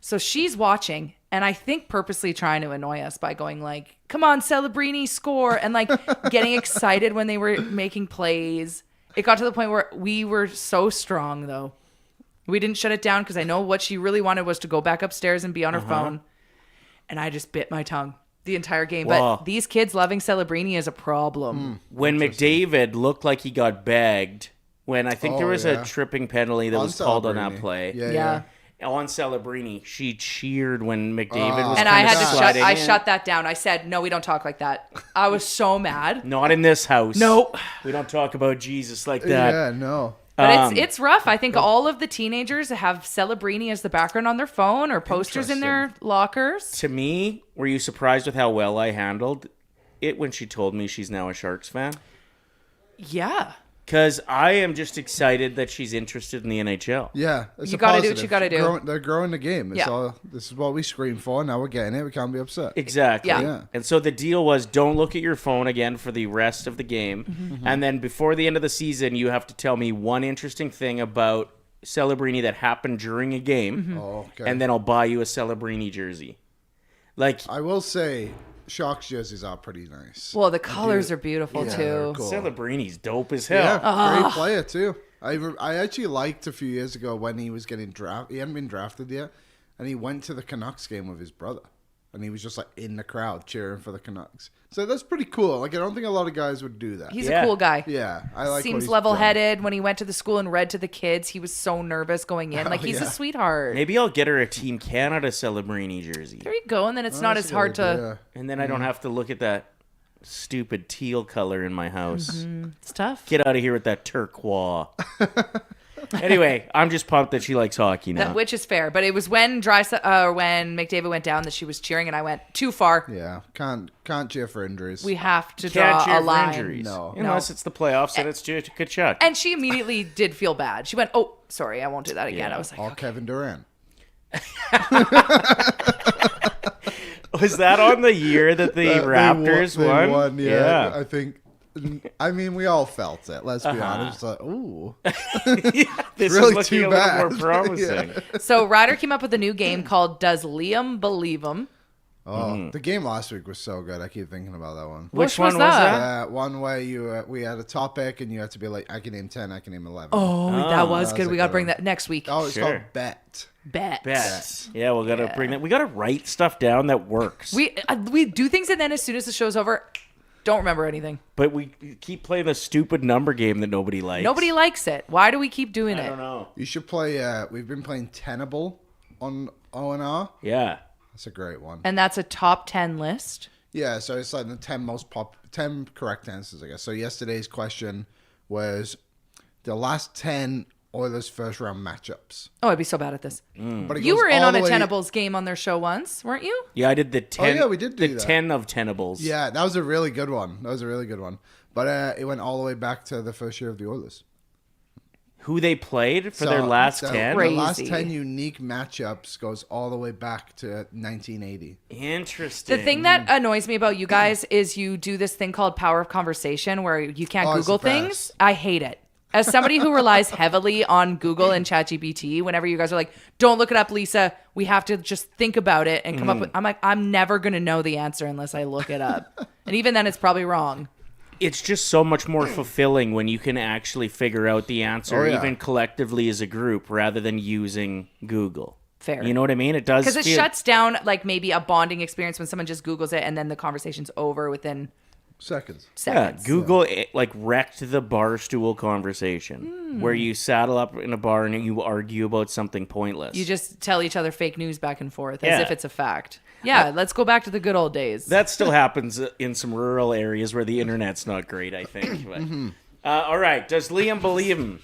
So she's watching, and I think purposely trying to annoy us by going like, come on, Celebrini, score, and like getting excited when they were making plays. It got to the point where we were so strong, though. We didn't shut it down because I know what she really wanted was to go back upstairs and be on her phone. And I just bit my tongue the entire game. Wow. But these kids loving Celebrini is a problem. When McDavid looked like he got bagged, when I think there was a tripping penalty that On was called on that Celebrini. play. Yeah. On Celebrini, she cheered when McDavid was And I kind had of to sliding in. shut that down. I said, no, we don't talk like that. I was so mad. Not in this house. No. We don't talk about Jesus like that. Yeah, no. But it's rough. I think all of the teenagers have Celebrini as the background on their phone or posters in their lockers. To me, were you surprised with how well I handled it when she told me she's now a Sharks fan? Yeah. Because I am just excited that she's interested in the NHL. Yeah. It's You a gotta do what positive. you gotta do. They're growing the game. It's Yeah. this is what we scream for. Now we're getting it. We can't be upset. Exactly. Yeah. And so the deal was don't look at your phone again for the rest of the game. Mm-hmm. And then before the end of the season, you have to tell me one interesting thing about Celebrini that happened during a game. Mm-hmm. Oh, okay. And then I'll buy you a Celebrini jersey. Like, I will say, Sharks jerseys are pretty nice. Well, the colors are beautiful Yeah, too. they're cool. Celebrini's dope as hell. Yeah, great player too. I actually liked a few years ago when he was getting drafted. He hadn't been drafted yet, and he went to the Canucks game with his brother, and he was just like in the crowd cheering for the Canucks. So that's pretty cool. Like I don't think a lot of guys would do that. He's Yeah. a cool guy. yeah, I like. what Seems he's level-headed. When he went to the school and read to the kids, he was so nervous going in. Like he's a yeah. sweetheart. Maybe I'll get her a Team Canada Celebrini jersey. There you go. And then it's done. not That's as a hard good to. idea. And then I don't have to look at that stupid teal color in my house. It's tough. Get out of here with that turquoise. Anyway, I'm just pumped that she likes hockey now. Which is fair, but it was when when McDavid went down that she was cheering, and I went too far. Yeah, can't cheer for injuries. We have to Can't draw cheer a for line. injuries. No. Unless it's the playoffs and it's just Kachuk. And she immediately did feel bad. She went, "Oh, sorry, I won't do that again." Yeah. I was like, All Kevin Durant. Was that on the year that the Raptors they won? won, yeah. I think. I mean, we all felt it. Let's be honest. Like, ooh, This really is looking too a little bad. more promising. So Ryder came up with a new game called "Does Liam Believe Him?" oh, the game last week was so good. I keep thinking about that one. Which was one was that? that? One where we had a topic and you had to be like, I can name 10, I can name 11. Oh, that was that good. was We a got to good bring one. that next week. Oh, it's Sure. called Bet. Bet. Bet. Yeah, we gotta bring that. We gotta write stuff down that works. We do things, and then as soon as the show's over, Don't remember anything. But we keep playing the stupid number game that nobody likes. Nobody likes it. Why do we keep doing it? I don't know. You should play. We've been playing Tenable on ONR. Yeah. That's a great one. And that's a top 10 list. Yeah, so it's like the 10 correct answers, I guess. So yesterday's question was the last 10 Oilers first round matchups. Oh, I'd be so bad at this. But it You goes were in all on the a way- Tenables game on their show once, weren't you? Yeah, I did the 10. yeah, we did do the that. 10 of Tenables. Yeah, that was a really good one. But it went all the way back to the first year of the Oilers. Who they played for So their last the- 10? The last Crazy. 10 unique matchups goes all the way back to 1980. Interesting. The thing that annoys me about you guys is you do this thing called power of conversation where you can't Oh, it's Google the best. things. I hate it. As somebody who relies heavily on Google and ChatGPT, whenever you guys are like, don't look it up, Lisa, we have to just think about it and come up with, I'm like, I'm never going to know the answer unless I look it up. And even then it's probably wrong. It's just so much more fulfilling when you can actually figure out the answer, Oh, yeah. even collectively as a group, rather than using Google. Fair. You know what I mean? It does. Because it shuts down like maybe a bonding experience when someone just Googles it and then the conversation's over within Seconds. Yeah, seconds. Google like wrecked the barstool conversation where you saddle up in a bar and you argue about something pointless. You just tell each other fake news back and forth as Yeah. if it's a fact. Yeah, let's go back to the good old days. That still happens in some rural areas where the internet's not great, I think. But, all right, does Liam believe him?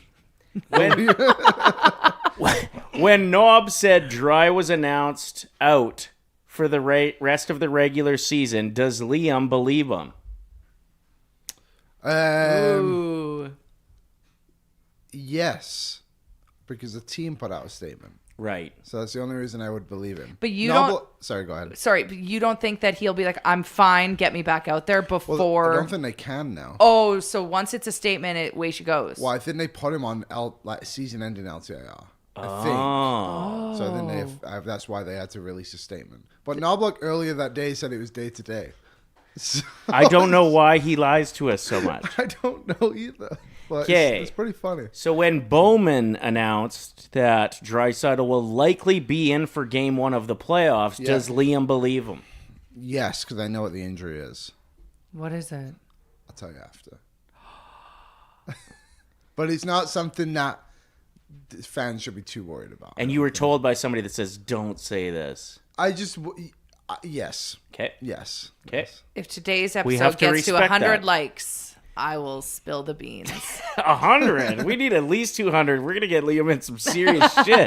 When Knob said Dry was announced out for the rest of the regular season, does Liam believe him? Ooh. Yes, because the team put out a statement. Right. So that's the only reason I would believe him. But you No, don't- Sorry, go ahead. Sorry, but you don't think that he'll be like, I'm fine, get me back out there before. Well, I don't think they can now. Oh, so once it's a statement, away she goes. Well, I think they put him on season-ending LTIR. I think. Oh. So then that's why they had to release a statement. But Knobloch earlier that day said it was day-to-day. So, I don't know why he lies to us so much. I don't know either. But Okay. it's pretty funny. So when Bowman announced that Draisaitl will likely be in for Game 1 of the playoffs, Yeah. does Liam believe him? Yes, because I know what the injury is. What is it? I'll tell you after. But it's not something that fans should be too worried about. And you were told by somebody that says, don't say this. Yes. Okay. Yes. Okay. If today's We have episode to gets to respect 100 that. likes, I will spill the beans. 100. We need at least 200. We're going to get Liam in some serious shit.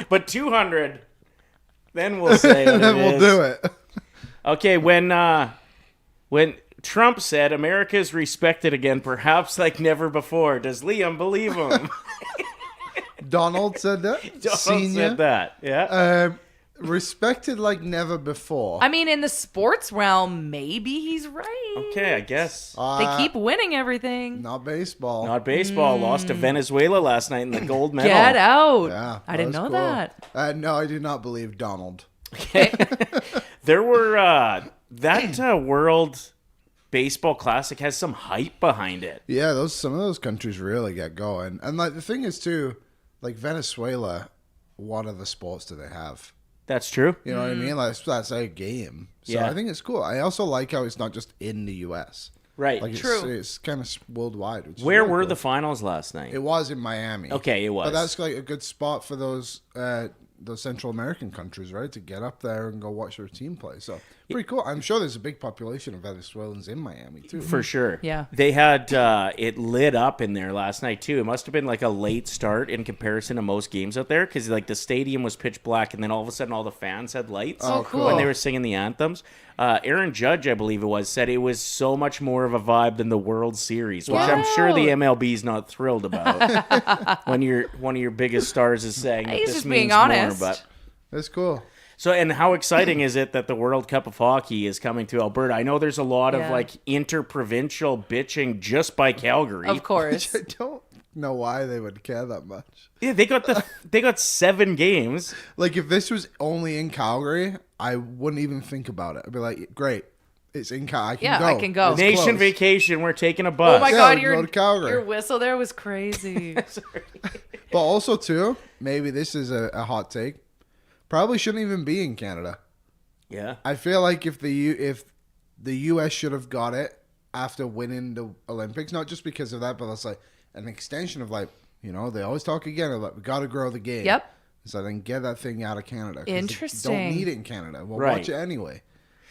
But 200, then we'll say what Then it we'll is. do it. Okay, when Trump said America is respected again, perhaps like never before, does Liam believe him? Donald said that. Donald Senior. said that. Yeah. Respected like never before. I mean, in the sports realm, maybe he's right. Okay, I guess. They keep winning everything. Not baseball. Not baseball. Lost to Venezuela last night in the gold medal. Get out. Yeah, I didn't know was that. cool. No, I do not believe Donald. There were that World Baseball Classic has some hype behind it. Yeah, some of those countries really get going. And like the thing is too, like Venezuela, what other sports do they have? That's true. You know what I mean? Like that's a game. So Yeah. I think it's cool. I also like how it's not just in the US. Right. Like True. it's kind of worldwide. Which is Where really were cool. the finals last night? It was in Miami. Okay, it was. But that's like a good spot for those Central American countries, right? To get up there and go watch their team play. So pretty cool. I'm sure there's a big population of Venezuelans in Miami too. For sure. Yeah. They had it lit up in there last night too. It must have been like a late start in comparison to most games out there because like the stadium was pitch black and then all of a sudden all the fans had lights Oh, cool. when they were singing the anthems. Aaron Judge, I believe it was, said it was so much more of a vibe than the World Series, which I'm sure the MLB's not thrilled about when one of your biggest stars is saying that He's this just means being honest. more. But That's cool. so, and how exciting is it that the World Cup of Hockey is coming to Alberta? I know there's a lot of Yeah. like inter-provincial bitching just by Calgary. Of course. I don't know why they would care that much. Yeah, they got 7 games. Like if this was only in Calgary, I wouldn't even think about it. I'd be like, great, it's in Calgary. I can Yeah, go. I can go. It's Nation close. vacation. We're taking a bus. Oh my Yeah, God, we can go to Calgary. your whistle there was crazy. But also too, maybe this is a hot take. Probably shouldn't even be in Canada. Yeah. I feel like if the U.S. should have got it after winning the Olympics, not just because of that, but it's like an extension of like, you know, they always talk again about we got to grow the game. Yep. So then get that thing out of Canada. 'Cause Interesting. They don't need it in Canada. We'll Right. watch it anyway.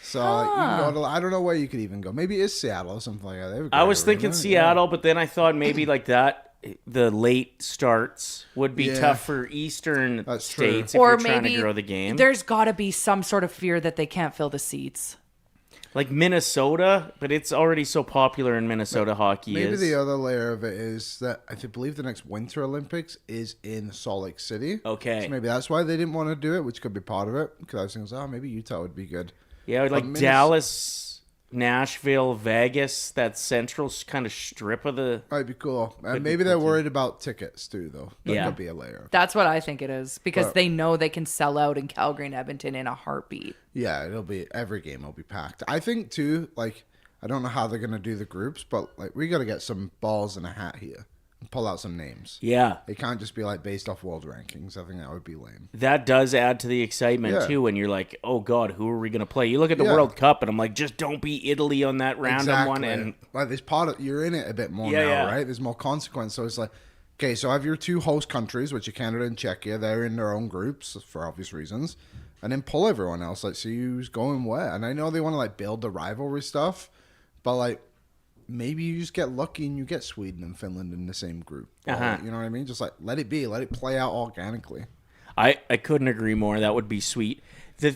So you can go to, I don't know where you could even go. Maybe it's Seattle or something like that. They have a I great was thinking arena, Seattle, but then I thought maybe like that, the late starts would be Yeah. tough for Eastern That's true. states if Or you're trying maybe to grow the game. there's got to be some sort of fear that they can't fill the seats. Like Minnesota, but it's already so popular in Minnesota hockey. Maybe is. the other layer of it is that I believe the next Winter Olympics is in Salt Lake City. Okay. So maybe that's why they didn't want to do it, which could be part of it. Because I was thinking, oh, maybe Utah would be good. Yeah, like Minnes- Dallas, Nashville, Vegas, that central kind of strip of the. Might be cool. And Could be maybe cool, they're too. worried about tickets too, though. That Yeah. could be a layer. That's what I think it is because But- they know they can sell out in Calgary and Edmonton in a heartbeat. Yeah, every game will be packed. I think too, like, I don't know how they're gonna do the groups, but like we gotta get some balls in a hat here and pull out some names. Yeah, It can't just be like based off world rankings. I think that would be lame. that does add to the excitement Yeah. too. When you're like, oh God, who are we going to play? You look at the Yeah. World Cup and I'm like, just don't be Italy on that random one. And like there's part of you're in it a bit more Yeah, now, yeah. right? There's more consequence. So it's like, okay, so I have your two host countries, which are Canada and Czechia. They're in their own groups for obvious reasons, and then pull everyone else. Like, see who's going where. And I know they want to like build the rivalry stuff, but like maybe you just get lucky and you get Sweden and Finland in the same group. Or, Uh-huh. you know what I mean? Just like let it be, let it play out organically. I couldn't agree more. That would be sweet. The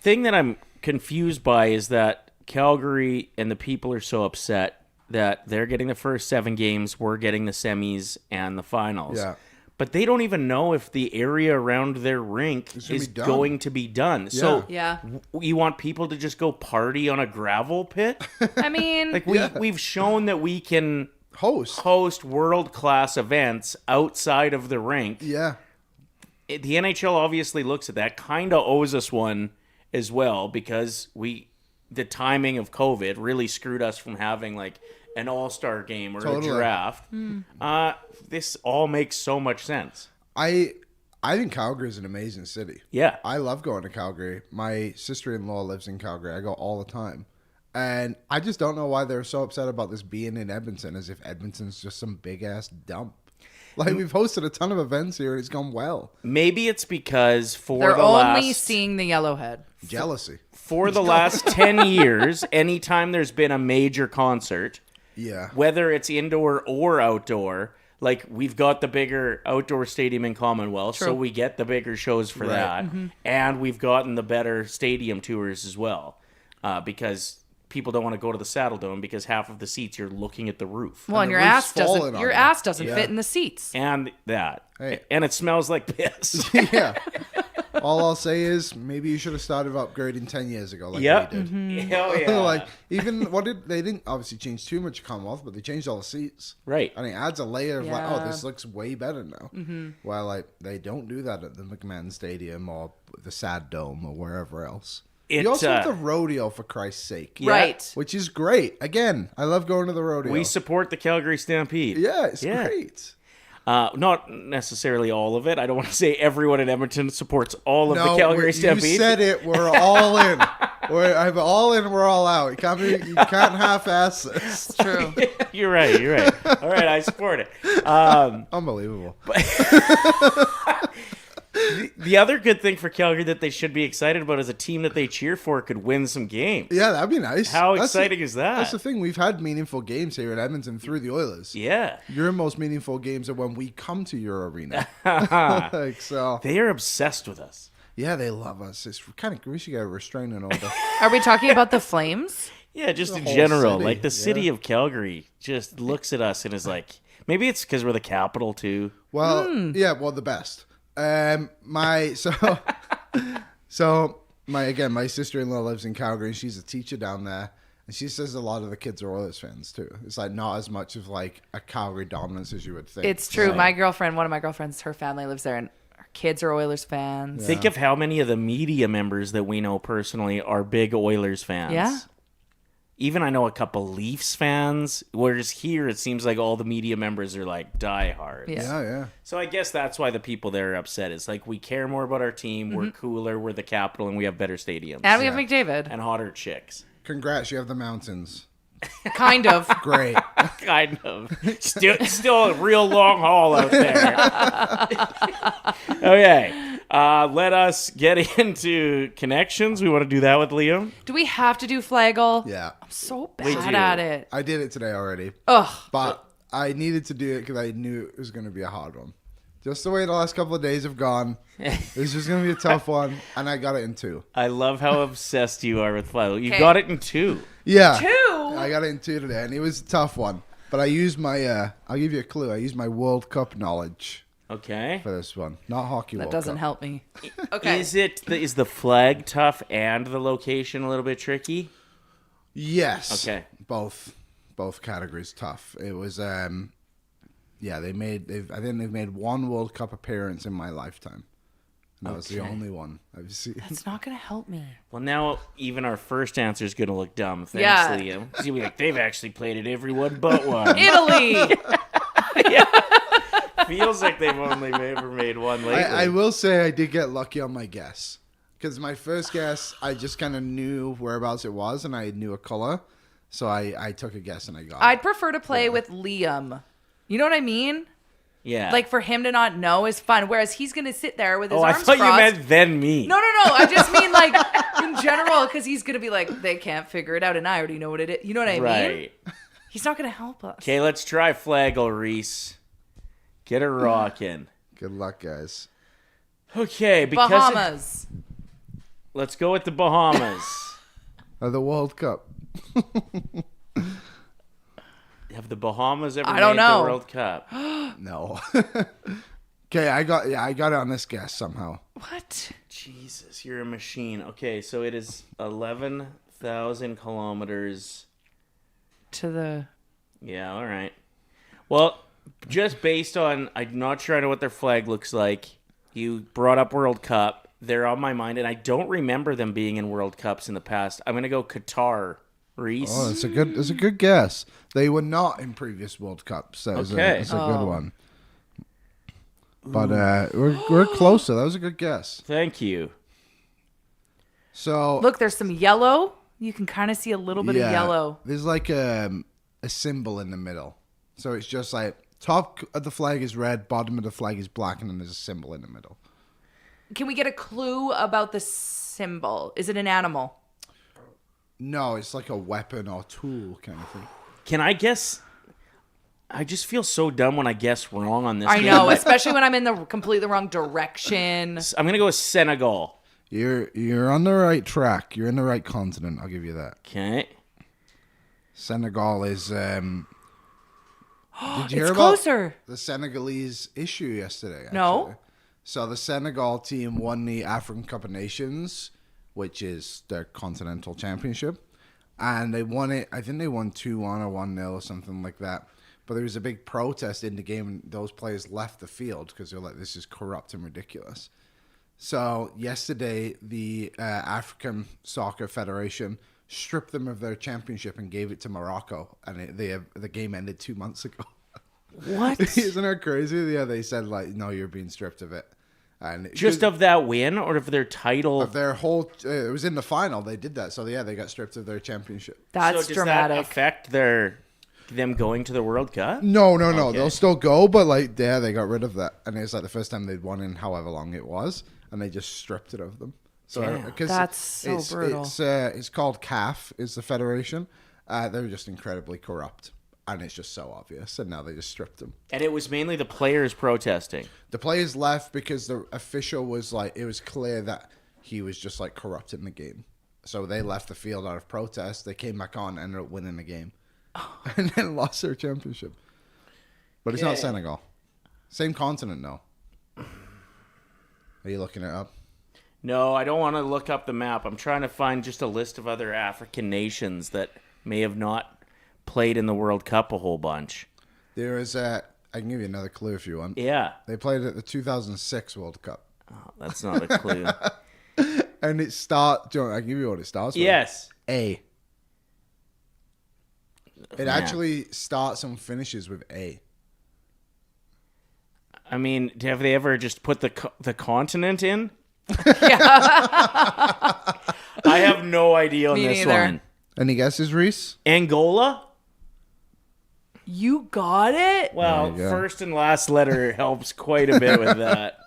thing that I'm confused by is that Calgary and the people are so upset that they're getting the first 7 games, we're getting the semis and the finals. Yeah. But they don't even know if the area around their rink gonna is be done. going to be done. So Yeah. you want people to just go party on a gravel pit? I mean, Like we've shown that we can Host. world-class events outside of the rink. Yeah. The NHL obviously looks at that, kind of owes us one as well, because the timing of COVID really screwed us from having like an all-star game or Totally. a draft. This all makes so much sense. I think Calgary is an amazing city. Yeah. I love going to Calgary. My sister-in-law lives in Calgary. I go all the time. And I just don't know why they're so upset about this being in Edmonton, as if Edmonton's just some big-ass dump. Like, we've hosted a ton of events here, and it's gone well. Maybe it's because they're only seeing the yellowhead. Jealousy. for the last 10 years, anytime there's been a major concert, Yeah. whether it's indoor or outdoor, like we've got the bigger outdoor stadium in Commonwealth, so True. we get the bigger shows for that. And we've gotten the better stadium tours as well, because people don't want to go to the Saddle Dome because half of the seats you're looking at the roof. Well, and the your roof's ass doesn't falling on your you. ass doesn't Yeah. fit in the seats. And that. Hey. And it smells like piss. Yeah. All I'll say is maybe you should have started upgrading 10 years ago like Yep. we did. Hell yeah. Like, even, they didn't obviously change too much Commonwealth, but they changed all the seats. Right. And it adds a layer of like, oh, Yeah. this looks way better now. While like they don't do that at the McMahon Stadium or the Sad Dome or wherever else. You also have the rodeo, for Christ's sake. Yeah. Right. Which is great. Again, I love going to the rodeo. We support the Calgary Stampede. Yeah, it's Yeah. great. Not necessarily all of it. I don't want to say everyone in Edmonton supports all of the Calgary you Stampede. said it. We're all in. I'm all in. We're all out. You can't half-ass this. True. You're right. All right, I support it. Unbelievable. The other good thing for Calgary that they should be excited about is a team that they cheer for could win some games. Yeah, that'd be nice. How That's exciting is that? That's the thing. We've had meaningful games here in Edmonton through the Oilers. Yeah. Your most meaningful games are when we come to your arena. Like, so, They are obsessed with us. yeah, they love us. It's kind of, we should get a restraining order. Are we talking about the Flames? Yeah, just The in whole general. city, Like the city yeah. of Calgary just looks at us and is like, maybe it's because we're the capital too. Well, yeah, well, the best. My sister-in-law lives in Calgary, and she's a teacher down there, and she says a lot of the kids are Oilers fans too. It's like not as much of like a Calgary dominance as you would think. It's true. Right. One of my girlfriends, her family lives there, and her kids are Oilers fans. Think of how many of the media members that we know personally are big Oilers fans. Yeah. Even I know a couple Leafs fans, whereas here it seems like all the media members are like diehards. Yeah. Yeah. So I guess that's why the people there are upset. It's like we care more about our team, we're cooler, we're the capital, and we have better stadiums. And we have McDavid. and hotter chicks. Congrats, you have the mountains. Kind of. Great. Kind of. Still a real long haul out there. Okay. Let us get into connections. We want to do that with Liam. Do we have to do Flaggle? Yeah. I'm so We bad do. at it. I did it today already. Ugh. But I needed to do it because I knew it was going to be a hard one. Just the way the last couple of days have gone, it's just going to be a tough one, and I got it in 2. I love how obsessed you are with Flaggle. You Okay. got it in 2. Yeah. 2? I got it in 2 today, and it was a tough one. But I used my, I'll give you a clue. I used my World Cup knowledge Okay. for this one. Not hockey That World doesn't Cup. help me. Okay. Is the flag tough and the location a little bit tricky? Yes. Okay. Both categories tough. It was, yeah, I think they've made 1 World Cup appearance in my lifetime. And that was the only one I've seen. It's not going to help me. Well, now even our first answer is going to look dumb. Thanks, Yeah. Liam. 'Cause you'll be like, they've actually played it every one but one. Italy. Feels like they've only ever made one lately. I will say I did get lucky on my guess. Because my first guess, I just kind of knew whereabouts it was, and I knew a color. So I took a guess, and I got I'd it. prefer to play with Liam. You know what I mean? Yeah. Like, for him to not know is fun. Whereas he's going to sit there with his I arms thought crossed. you meant then me. No. I just mean, like, in general, because he's going to be like, they can't figure it out, and I already know what it is. You know what I mean? Right. He's not going to help us. Okay, let's try Flaggle, Reese. Get her rocking. Good luck, guys. Okay, because Bahamas. let's go with the Bahamas. The World Cup. Have the Bahamas ever I don't made know. the World Cup? No. Okay, I got it on this guess somehow. What? Jesus, you're a machine. Okay, so it is 11,000 kilometers. To the... Yeah, all right. Well, just based on, I'm not sure I know what their flag looks like. You brought up World Cup. They're on my mind, and I don't remember them being in World Cups in the past. I'm going to go Qatar, Reese. Oh, it's a good guess. They were not in previous World Cups, so it's Okay. a good one. But we're closer. That was a good guess. Thank you. So Look, there's some yellow. You can kind of see a little bit of yellow. There's like a symbol in the middle. So it's just like top of the flag is red, bottom of the flag is black, and then there's a symbol in the middle. Can we get a clue about the symbol? Is it an animal? No, it's like a weapon or tool kind of thing. Can I guess? I just feel so dumb when I guess wrong on this I game. know, especially when I'm in the completely wrong direction. I'm going to go with Senegal. You're on the right track. You're in the right continent. I'll give you that. Okay. Senegal is. Did you hear It's about closer. the Senegalese issue yesterday? No. Actually? So the Senegal team won the African Cup of Nations, which is their continental championship, and they won it. I think they won 2-1 or 1-0 or something like that. But there was a big protest in the game, and those players left the field because they're like, "This is corrupt and ridiculous." So yesterday, the African Soccer Federation stripped them of their championship and gave it to Morocco, and the game ended 2 months ago. What? Isn't that crazy? Yeah, they said like, "No, you're being stripped of it." And Just of that win or of their title? of their whole, it was in the final. They did that, so yeah, they got stripped of their championship. That's so does dramatic. that affect them going to the World Cup? No, Okay. they'll still go, but like, yeah, they got rid of that, and it's like the first time they'd won in however long it was, and they just stripped it of them. So Damn. because That's so brutal. It's called CAF, is the federation. They're just incredibly corrupt, and it's just so obvious. And now they just stripped them. And it was mainly the players protesting. The players left because the official was like, it was clear that he was just like corrupting the game. So they left the field out of protest. They came back on, ended up winning the game, and then lost their championship. But it's not Senegal. Same continent, though. Are you looking it up? No, I don't want to look up the map. I'm trying to find just a list of other African nations that may have not played in the World Cup a whole bunch. There is I can give you another clue if you want. Yeah. They played at the 2006 World Cup. Oh, that's not a clue. And I can give you what it starts with. Yes. A. It Man. actually starts and finishes with A. I mean, have they ever just put the continent in? I have no idea on Me this neither. one. Any guesses, Reese? Angola? You got it? Well, There you go. first and last letter helps quite a bit with that.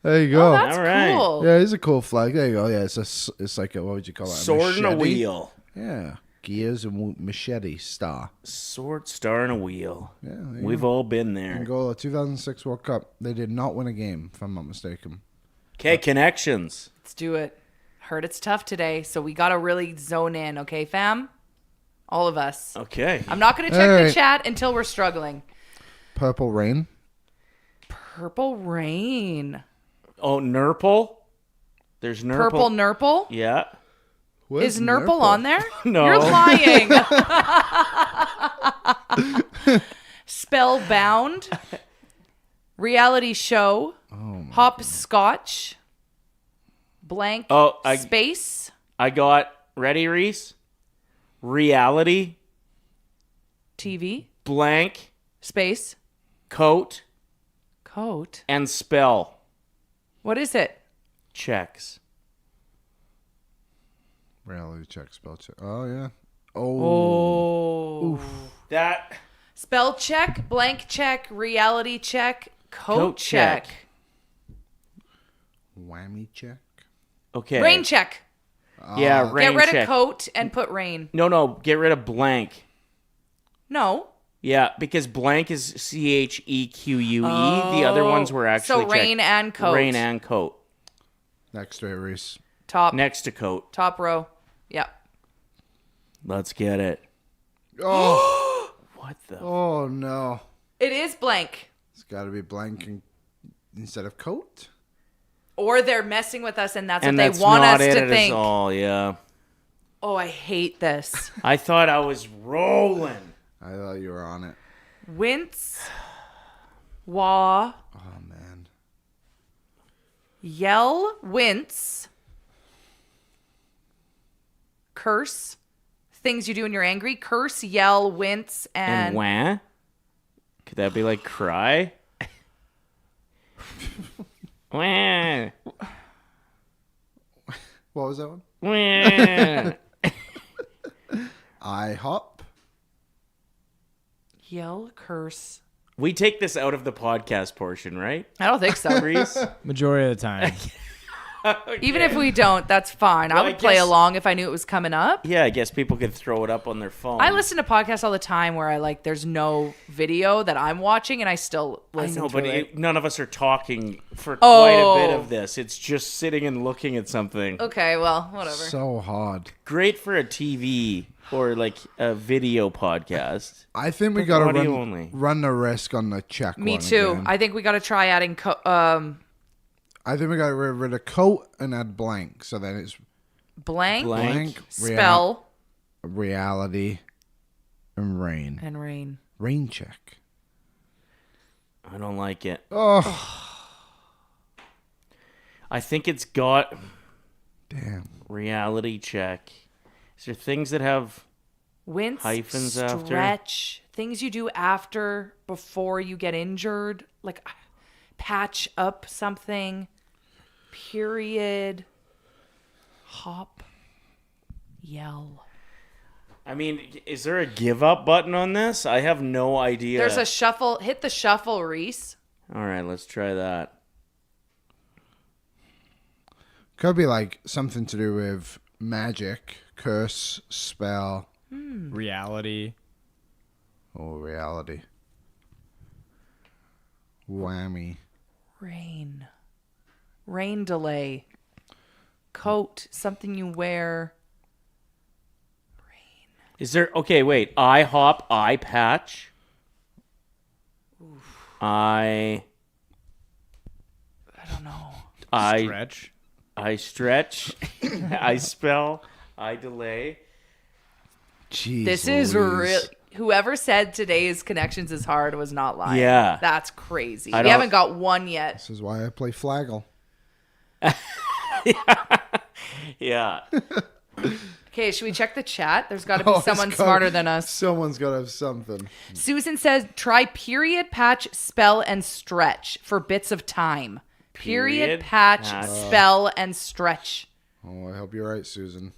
There you go. Oh, that's All right. cool. Yeah, it's a cool flag. There you go. Yeah, it's like a, what would you call it? Sword and a machete? wheel. Yeah, gears and machete star. Sword, star, and a wheel. Yeah, there you We've go. all been there. Angola 2006 World Cup. They did not win a game, if I'm not mistaken. Okay, connections. Let's do it. Heard it's tough today, so we got to really zone in, okay, fam? All of us. Okay. I'm not going to check All the right. chat until we're struggling. Purple Rain. Purple rain. Oh, Nurple? There's Nurple. Purple Nurple? Yeah. Where's Is Nurple on there? No. You're lying. Spellbound. Reality show. Hopscotch. Blank space. I got, ready, Reese? Reality, TV. blank, Space. coat, Coat. and spell. What is it? Checks. Reality check, spell check. Oh, yeah. Oh. Oh. That. Spell check, blank check, reality check, coat Coat check. check. Whammy check. Okay. Rain check. Yeah, rain Get rid check. of coat and put rain. No, get rid of blank. No. Yeah, because blank is CHEQUE. The other ones were actually So rain checked. and coat. Rain and coat. Next to it, Reese. Top. Next to coat. Top row. Yeah. Let's get it. Oh. What the? Oh, no. It is blank. It's got to be blank instead of coat. Or they're messing with us and that's And what that's they want not us it to at think. all, yeah. Oh, I hate this. I thought I was rolling. I thought you were on it. Wince. Wah. Oh, man. Yell. Wince. Curse. Things you do when you're angry. Curse, yell, wince, And wah? Could that be like cry? Wah. What was that one? Wah. IHOP. yell, curse. We take this out of the podcast portion, right? I don't think so. Reese? Majority of the time. Even if we don't, that's fine. Well, I would I play guess- along if I knew it was coming up. Yeah, I guess people could throw it up on their phone. I listen to podcasts all the time where there's no video that I'm watching and I still I listen know, to but it. none of us are talking for quite a bit Oh. of this. It's just sitting and looking at something. Okay, well, whatever. So hard. Great for a TV or like a video podcast. I think we But got to audio only. run the risk on the check Me one too. again. I think we got to try adding I think we got to get rid of coat and add blank. So then it's blank, Blank. spell, reality and rain. and rain. Rain check. I don't like it. Oh, I think it's got damn. reality check. Is there things that have Wince, Hyphens after? stretch, things you do after, before you get injured, like patch up something, period, hop, yell. I mean, is there a give up button on this? I have no idea. There's a shuffle. Hit the shuffle, Reese. All right, let's try that. Could be like something to do with magic, curse, spell, Reality. or reality. Whammy. Rain. Rain delay. Coat. Something you wear. Is there... Okay, wait. Eye hop, eye patch. I don't know. Stretch. I stretch. I spell. I delay. Jeez. This is Louise. real. Whoever said today's connections is hard was not lying. Yeah. That's crazy. I We don't- haven't got one yet. This is why I play Flaggle. Yeah. Okay, should we check the chat? There's got to be Oh, it's someone got- smarter than us. Someone's got to have something. Susan says, try period, patch, spell, and stretch for bits of time. Period, Period, patch, patch. spell, and stretch. Oh, I hope you're right, Susan.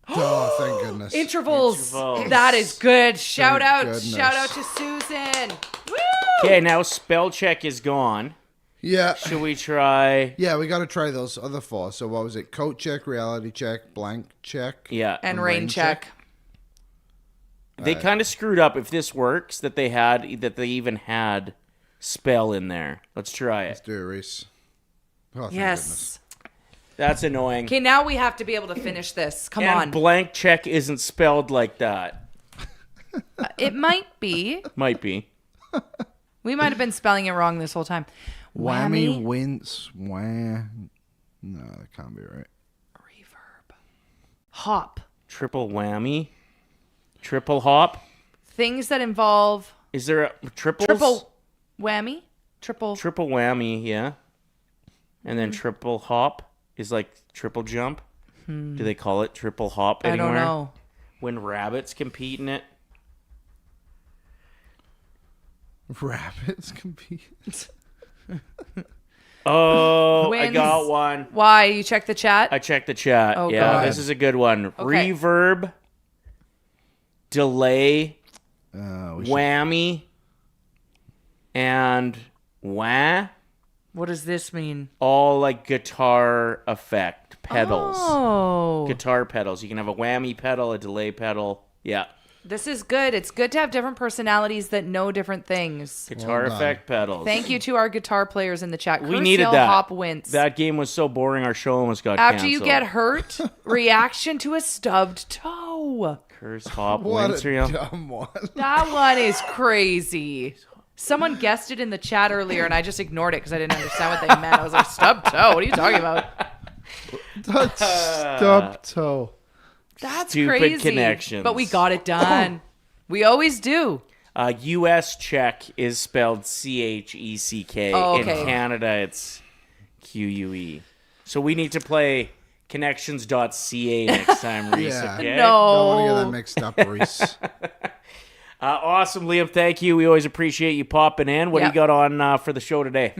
Oh, thank goodness. Intervals. That is good. Shout out goodness. to Susan. Woo! Okay, now spell check is gone. Yeah. Should we try? Yeah, we got to try those other 4. So what was it? Coat check, reality check, blank check. Yeah. And rain check. They kind of screwed up if this works that they even had spell in there. Let's try it. Let's do it, Reese. Oh, thank Yes. goodness. That's annoying. Okay, now we have to be able to finish this. Come and on. blank check isn't spelled like that. It might be. Might be. We might have been spelling it wrong this whole time. Whammy, wince, wham. No, that can't be right. Reverb. Hop. Triple whammy. Triple hop. Things that involve Is there a triples? triple whammy. Triple. Triple whammy, yeah. And then triple hop is like triple jump. Do they call it triple hop I anywhere? don't know. When rabbits compete in it. Rabbits compete. Oh, I Wins. got one. Why? You check the chat? I checked the chat. Oh, yeah, God. this is a good one. Okay. Reverb, delay, We should- whammy, and wah. What does this mean? All like guitar effect pedals. Oh. Guitar pedals. You can have a whammy pedal, a delay pedal. Yeah. This is good. It's good to have different personalities that know different things. Guitar Well done. effect pedals. Thank you to our guitar players in the chat. We needed that. Hop wins. That game was so boring, our show almost got After canceled. you get hurt, reaction to a stubbed toe. Curse hop What wins. a dumb one. That one is crazy. Someone guessed it in the chat earlier, and I just ignored it because I didn't understand what they meant. I was like, stubbed toe? What are you talking about? That's stub toe. That's Stupid crazy. connections. But we got it done. We always do. U.S. check is spelled CHECK. Oh, okay. In Canada, it's QUE. So we need to play connections.ca next time, Reese. Yeah. Okay? No. Don't want to get that mixed up, Reese. Awesome, Liam. Thank you. We always appreciate you popping in. What do Yeah. you got on for the show today?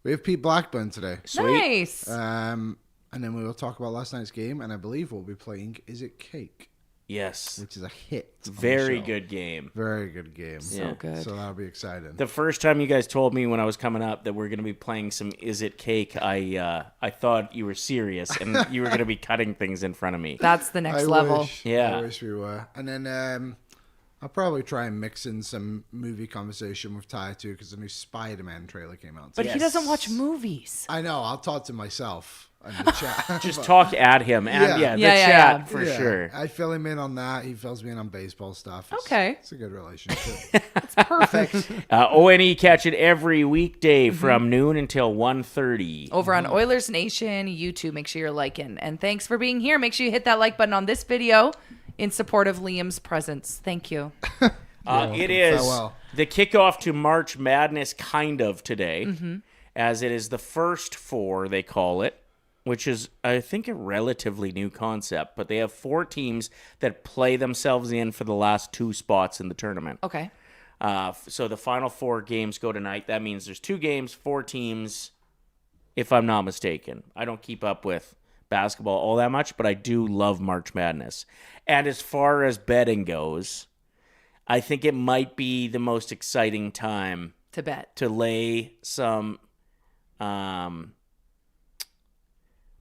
We have Pete Blackburn today. Sweet. Nice. And then we will talk about last night's game, and I believe we'll be playing Is It Cake, Yes. which is a hit. on the Very show. good game. Very good game. So good. So that'll be exciting. The first time you guys told me when I was coming up that we're going to be playing some Is It Cake, I thought you were serious and you were going to be cutting things in front of me. That's the next I level. wish. Yeah. I wish we were. And then I'll probably try and mix in some movie conversation with Ty too, because the new Spider-Man trailer came out. But today. he doesn't watch movies. I know. I'll talk to myself in the chat. Just talk at him. And, Yeah. the Yeah, chat yeah. for Yeah, sure. I fill him in on that. He fills me in on baseball stuff. Okay. It's a good relationship. Perfect. ONE, catch it every weekday from noon until 1:30. Over on Oilers Nation YouTube, make sure you're liking. And thanks for being here. Make sure you hit that like button on this video in support of Liam's presence. Thank you. It is Farewell. the kickoff to March Madness kind of today, as it is the first 4, they call it, which is, I think, a relatively new concept. But they have 4 teams that play themselves in for the last 2 spots in the tournament. Okay. So the final 4 games go tonight. That means there's 2 games, 4 teams, if I'm not mistaken. I don't keep up with basketball all that much, but I do love March Madness. And as far as betting goes, I think it might be the most exciting time To bet. to lay some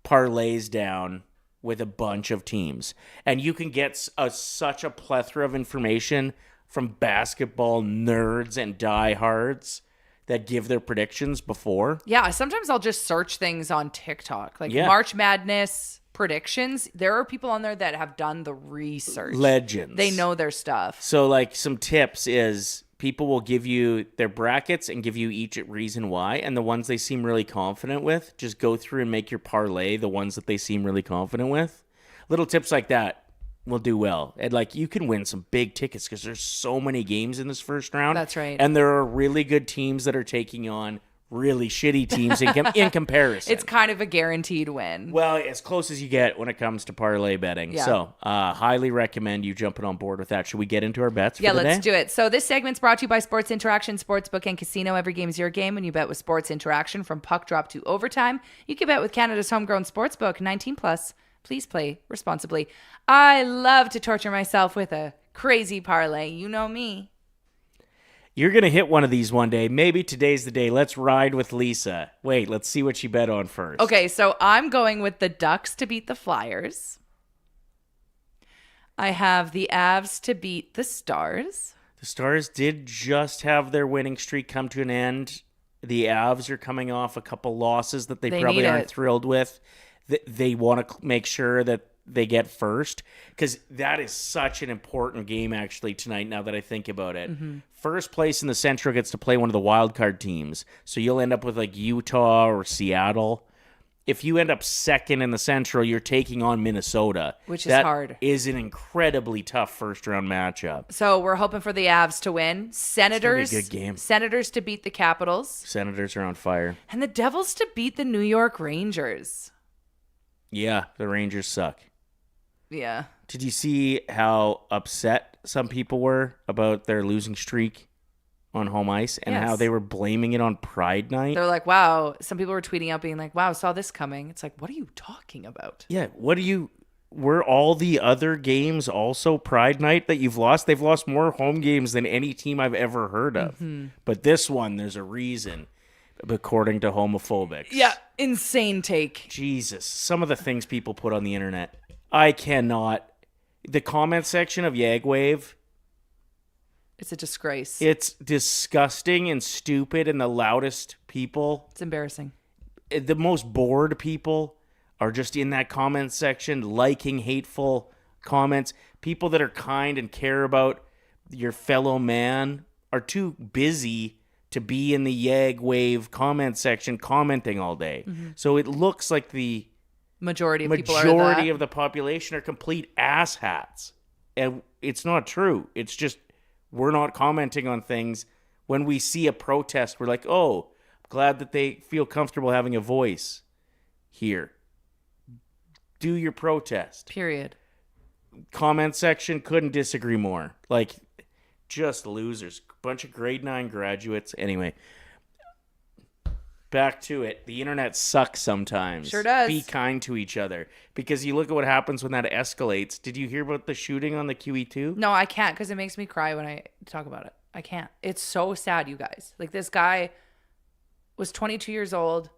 parlays down with a bunch of teams. And you can get such a plethora of information from basketball nerds and diehards that give their predictions before. Yeah, sometimes I'll just search things on TikTok. Like Yeah. March Madness predictions. There are people on there that have done the research. Legends. They know their stuff. So, like, some tips is people will give you their brackets and give you each reason why. And the ones they seem really confident with, just go through and make your parlay the ones that they seem really confident with. Little tips like that will do well. And, like, you can win some big tickets because there's so many games in this first round. That's right. And there are really good teams that are taking on really shitty teams in comparison. It's kind of a guaranteed win. Well, as close as you get when it comes to parlay betting. Yeah. So, highly recommend you jumping on board with that. Should we get into our bets Yeah, for the let's day? do it. So this segment's brought to you by Sports Interaction Sportsbook and Casino. Every game's your game when you bet with Sports Interaction. From puck drop to overtime, you can bet with Canada's homegrown sportsbook. 19 plus. Please play responsibly. I love to torture myself with a crazy parlay. You know me. You're going to hit one of these one day. Maybe today's the day. Let's ride with Lisa. Wait, let's see what she bet on first. Okay, so I'm going with the Ducks to beat the Flyers. I have the Avs to beat the Stars. The Stars did just have their winning streak come to an end. The Avs are coming off a couple losses that they probably aren't thrilled with. They want to make sure that they get first, because that is such an important game actually tonight, now that I think about it. First place in the Central gets to play one of the wild card teams, so you'll end up with like Utah or Seattle. If you end up second in the Central, you're taking on Minnesota, which is hard. That is an incredibly tough first round matchup. So we're hoping for the Avs to win. Senators, it's gonna be a good game. Senators to beat the Capitals. Senators are on fire, and the Devils to beat the New York Rangers. Yeah, the Rangers suck. Yeah. Did you see how upset some people were about their losing streak on home ice and how they were blaming it on Pride Night? They're like, wow. Some people were tweeting out being like, wow, saw this coming. It's like, what are you talking about? Yeah, were all the other games also Pride Night that you've lost? They've lost more home games than any team I've ever heard of. But this one, there's a reason, according to homophobics. Yeah, insane take. Jesus, some of the things people put on the internet. I cannot. The comment section of Yagwave. It's a disgrace. It's disgusting and stupid, and the loudest people. It's embarrassing. The most bored people are just in that comment section, liking hateful comments. People that are kind and care about your fellow man are too busy to be in the Yagwave comment section commenting all day. So it looks like the majority of people of the population are complete asshats. And it's not true. It's just we're not commenting on things. When we see a protest, we're like, oh, glad that they feel comfortable having a voice here. Do your protest. Period. Comment section, couldn't disagree more. Like, just losers. Bunch of grade 9 graduates. Anyway, back to it. The internet sucks sometimes. Sure does. Be kind to each other. Because you look at what happens when that escalates. Did you hear about the shooting on the QE2? No, I can't, because it makes me cry when I talk about it. I can't. It's so sad, you guys. Like, this guy was 22 years old.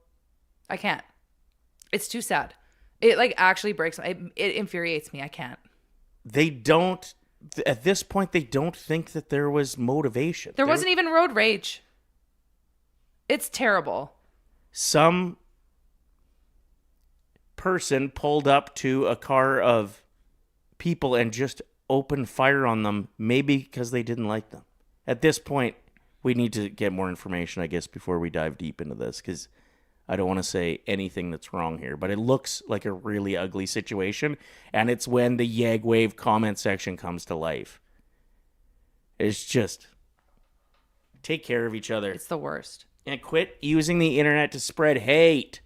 I can't. It's too sad. It, like, actually breaks my... It infuriates me. I can't. They don't... At this point, they don't think that there was motivation. There wasn't even road rage. It's terrible. Some person pulled up to a car of people and just opened fire on them, maybe because they didn't like them. At this point, we need to get more information, I guess, before we dive deep into this, because I don't want to say anything that's wrong here, but it looks like a really ugly situation, and it's when the Yagwave comment section comes to life. It's just, take care of each other. It's the worst. And quit using the internet to spread hate.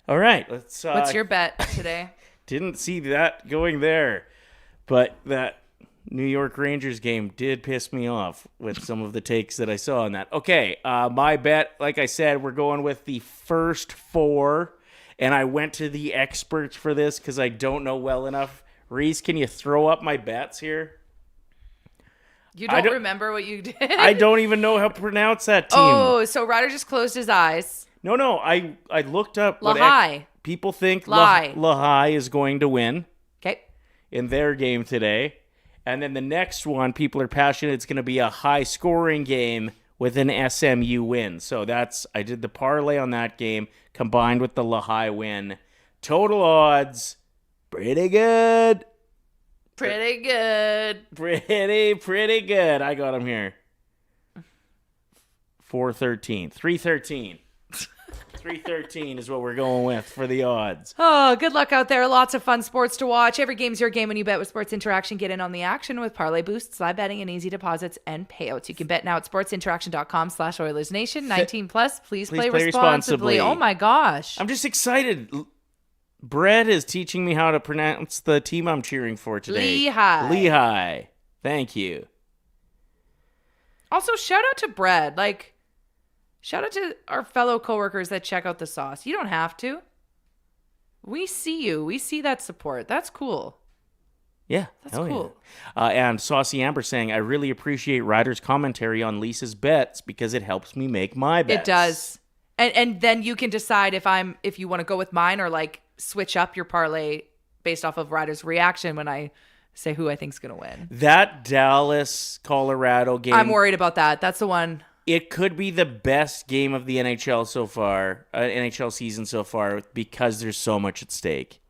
All right, let's... What's your bet today? Didn't see that going there, but that New York Rangers game did piss me off with some of the takes that I saw on that. Okay, my bet, like I said, we're going with the first 4, and I went to the experts for this because I don't know well enough. Reese, can you throw up my bets here? You don't remember what you did? I don't even know how to pronounce that team. Oh, so Ryder just closed his eyes. No, I looked up Lehigh. People think Lehigh. Lehigh is going to win. Okay. In their game today. And then the next one, people are passionate, it's going to be a high-scoring game with an SMU win. So I did the parlay on that game combined with the Lehigh win. Total odds, pretty good. Pretty good. Pretty good. I got them here. 413. 313. 313 is what we're going with for the odds. Oh, good luck out there. Lots of fun sports to watch. Every game's your game when you bet with Sports Interaction. Get in on the action with parlay boosts, live betting, and easy deposits and payouts. You can bet now at sportsinteraction.com/OilersNation. 19 plus. Please play responsibly. Oh my gosh. I'm just excited. Brett is teaching me how to pronounce the team I'm cheering for today. Lehigh. Thank you. Also, shout out to Brett. Shout out to our fellow coworkers that check out the sauce. You don't have to. We see you. We see that support. That's cool. Yeah, That's hell cool. Yeah. And Saucy Amber saying, I really appreciate Ryder's commentary on Lisa's bets because it helps me make my bets. It does. And then you can decide if you want to go with mine or like switch up your parlay based off of Ryder's reaction when I say who I think's going to win. That Dallas-Colorado game. I'm worried about that. That's the one. It could be the best game of the NHL so far, NHL season so far, because there's so much at stake.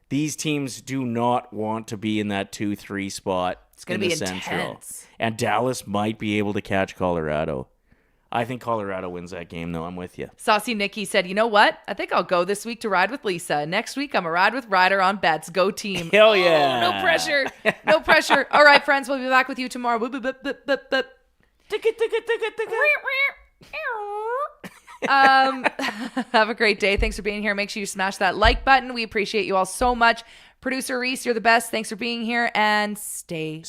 These teams do not want to be in that 2-3 spot. It's going to be Central. intense. And Dallas might be able to catch Colorado. I think Colorado wins that game, though. I'm with you. Saucy Nikki said, you know what? I think I'll go this week to ride with Lisa. Next week, I'm a ride with Ryder on bets. Go team. Hell yeah. Oh, no pressure. No pressure. All right, friends. We'll be back with you tomorrow. Boop, boop, boop, boop, boop, boop. Have a great day. Thanks for being here. Make sure you smash that like button. We appreciate you all so much. Producer Reese, you're the best. Thanks for being here. And stay...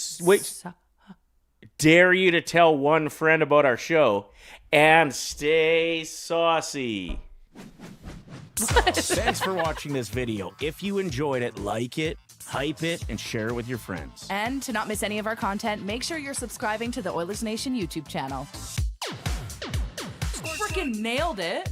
Dare you to tell one friend about our show and stay saucy. Thanks for watching this video. If you enjoyed it, like it, hype it, and share it with your friends. And to not miss any of our content, make sure you're subscribing to the Oilers Nation YouTube channel. Freaking nailed it.